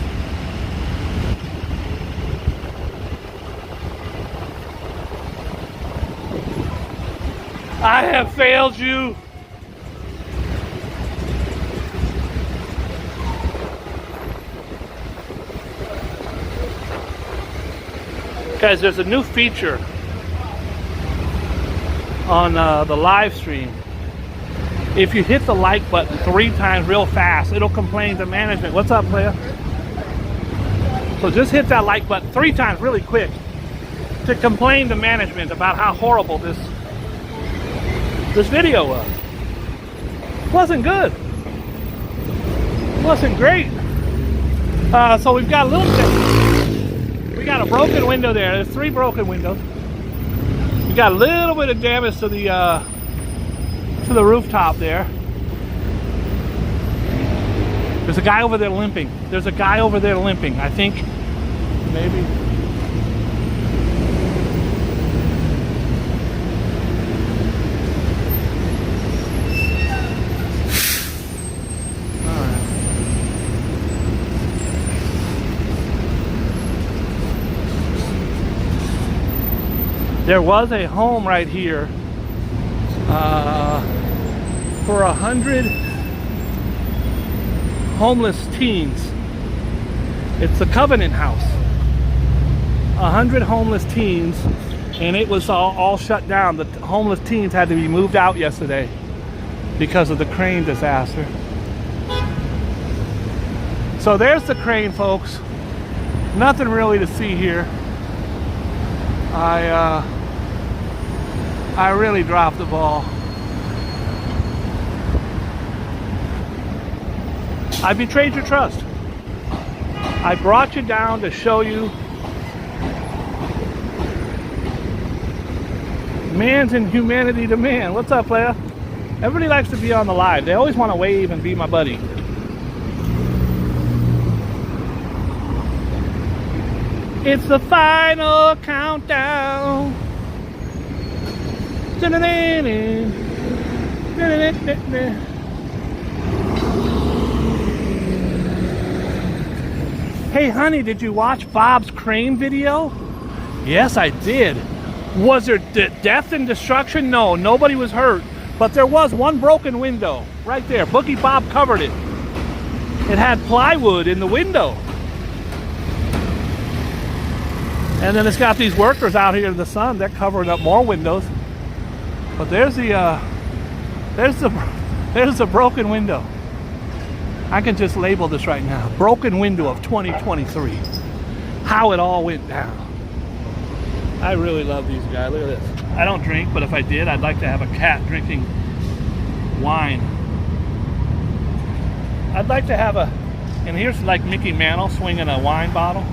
I have failed you. Guys, there's a new feature on the live stream. If you hit the like button 3 times real fast, it'll complain to management. What's up, player? So just hit that like button 3 times really quick to complain to management about how horrible this video was. It wasn't good. It wasn't great. So we've got a little bit. We got a broken window there. There's 3 broken windows. We got a little bit of damage to the rooftop there. There's a guy over there limping. There's a guy over there limping. I think maybe. All right. There was a home right here for 100 homeless teens. It's the Covenant House. 100 homeless teens, and it was all shut down. The homeless teens had to be moved out yesterday because of the crane disaster. So there's the crane, folks. Nothing really to see here. I really dropped the ball. I betrayed your trust. I brought you down to show you man's inhumanity to man. What's up, player? Everybody likes to be on the live. They always want to wave and be my buddy. It's the final countdown. Hey honey, did you watch Bob's crane video? Yes, I did. Was there death and destruction? No, nobody was hurt. But there was one broken window right there. Boogie Bob covered it. It had plywood in the window. And then it's got these workers out here in the sun. They're covering up more windows. But there's the broken window. I can just label this right now. Broken window of 2023. How it all went down. I really love these guys. Look at this. I don't drink, but if I did, I'd like to have a cat drinking wine. I'd like to have and here's like Mickey Mantle swinging a wine bottle.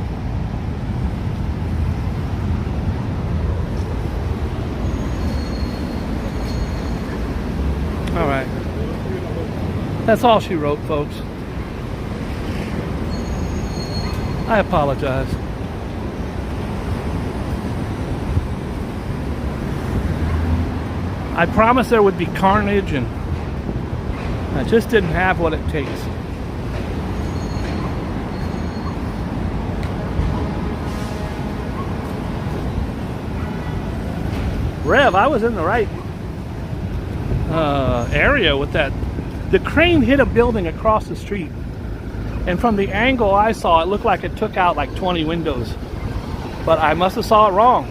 All right. That's all she wrote, folks. I apologize. I promised there would be carnage, and I just didn't have what it takes. Rev, I was in the right area with that. The crane hit a building across the street, and from the angle I saw, it looked like it took out like 20 windows, but I must have saw it wrong.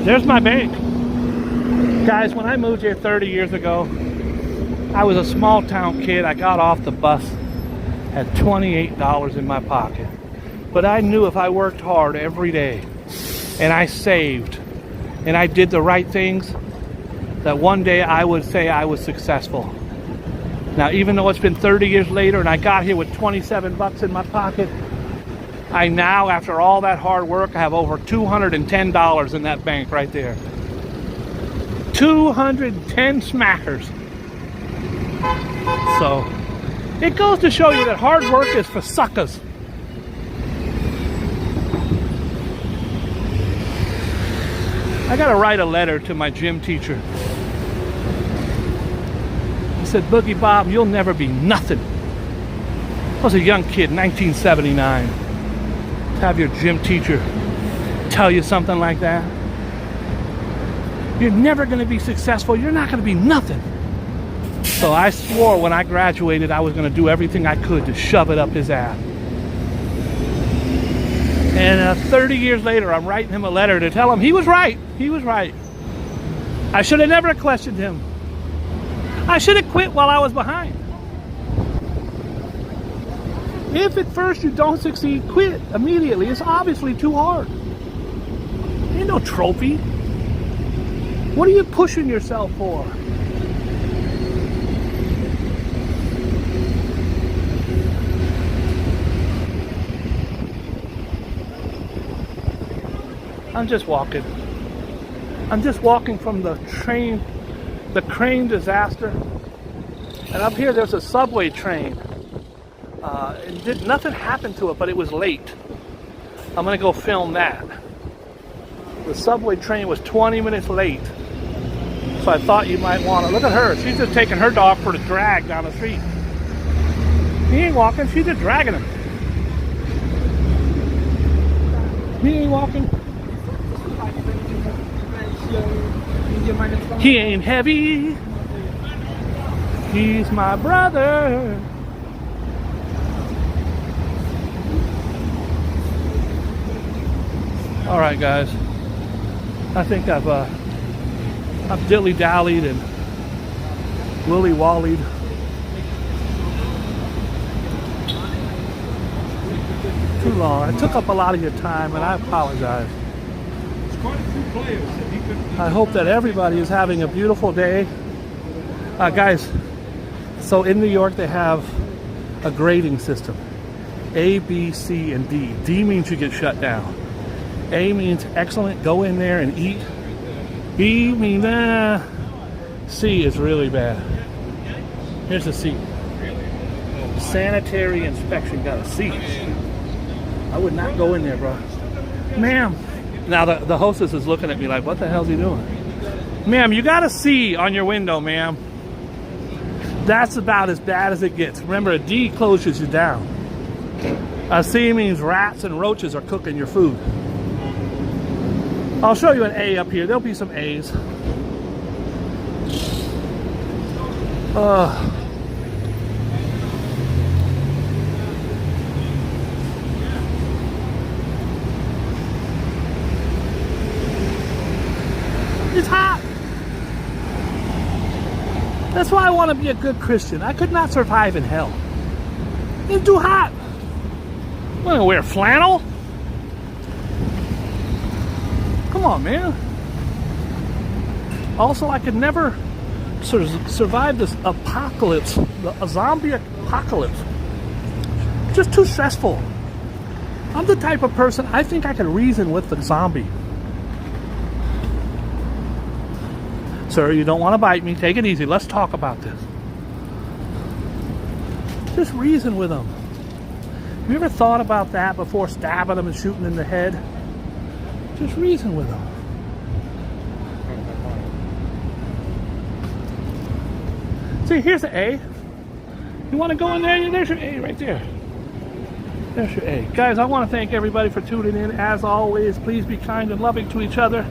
There's my bank. Guys, when I moved here 30 years ago, I was a small town kid. I got off the bus, had $28 in my pocket. But I knew if I worked hard every day and I saved and I did the right things, that one day I would say I was successful. Now, even though it's been 30 years later and I got here with 27 bucks in my pocket, I now, after all that hard work, I have over $210 in that bank right there. 210 smackers. So, it goes to show you that hard work is for suckers. I gotta write a letter to my gym teacher. He said, Boogie Bob, you'll never be nothing. I was a young kid, 1979. Have your gym teacher tell you something like that. You're never going to be successful. You're not going to be nothing. So I swore when I graduated I was going to do everything I could to shove it up his ass. And 30 years later, I'm writing him a letter to tell him he was right. He was right. I should have never questioned him. I should have quit while I was behind. If at first you don't succeed, quit immediately. It's obviously too hard. Ain't no trophy. What are you pushing yourself for? I'm just walking. I'm just walking from the crane disaster. And up here there's a subway train. Nothing happened to it, but it was late. I'm gonna go film that. The subway train was 20 minutes late. So I thought you might want to look at her. She's just taking her dog for a drag down the street. He ain't walking, she's just dragging him. He ain't walking. He ain't heavy. He's my brother. All right, guys. I think I've dilly-dallied and willy-wallied. Too long. I took up a lot of your time, and I apologize. I hope that everybody is having a beautiful day. Guys, so in New York they have a grading system. A, B, C, and D. D means you get shut down. A means excellent, go in there and eat. B means C is really bad. Here's a C. Sanitary inspection got a C. I would not go in there, bro. Ma'am. Now the hostess is looking at me like, what the hell's he doing? Ma'am, you got a C on your window, ma'am. That's about as bad as it gets. Remember, a D closes you down. A C means rats and roaches are cooking your food. I'll show you an A up here. There'll be some A's. It's hot. That's why I want to be a good Christian. I could not survive in hell. It's too hot. I'm gonna wear flannel. Come on, man. Also, I could never survive this apocalypse, a zombie apocalypse. Just too stressful. I'm the type of person, I think I could reason with the zombie. Sir, you don't want to bite me. Take it easy. Let's talk about this. Just reason with them. Have you ever thought about that before stabbing them and shooting in the head? Just reason with them. See, here's the A. You want to go in there? There's your A right there. There's your A. Guys, I want to thank everybody for tuning in. As always, please be kind and loving to each other.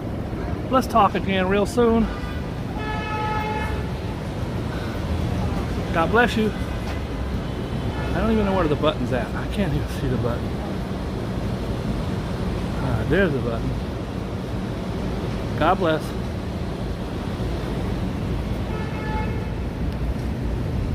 Let's talk again real soon. God bless you. I don't even know where the button's at. I can't even see the button. There's the button. God bless.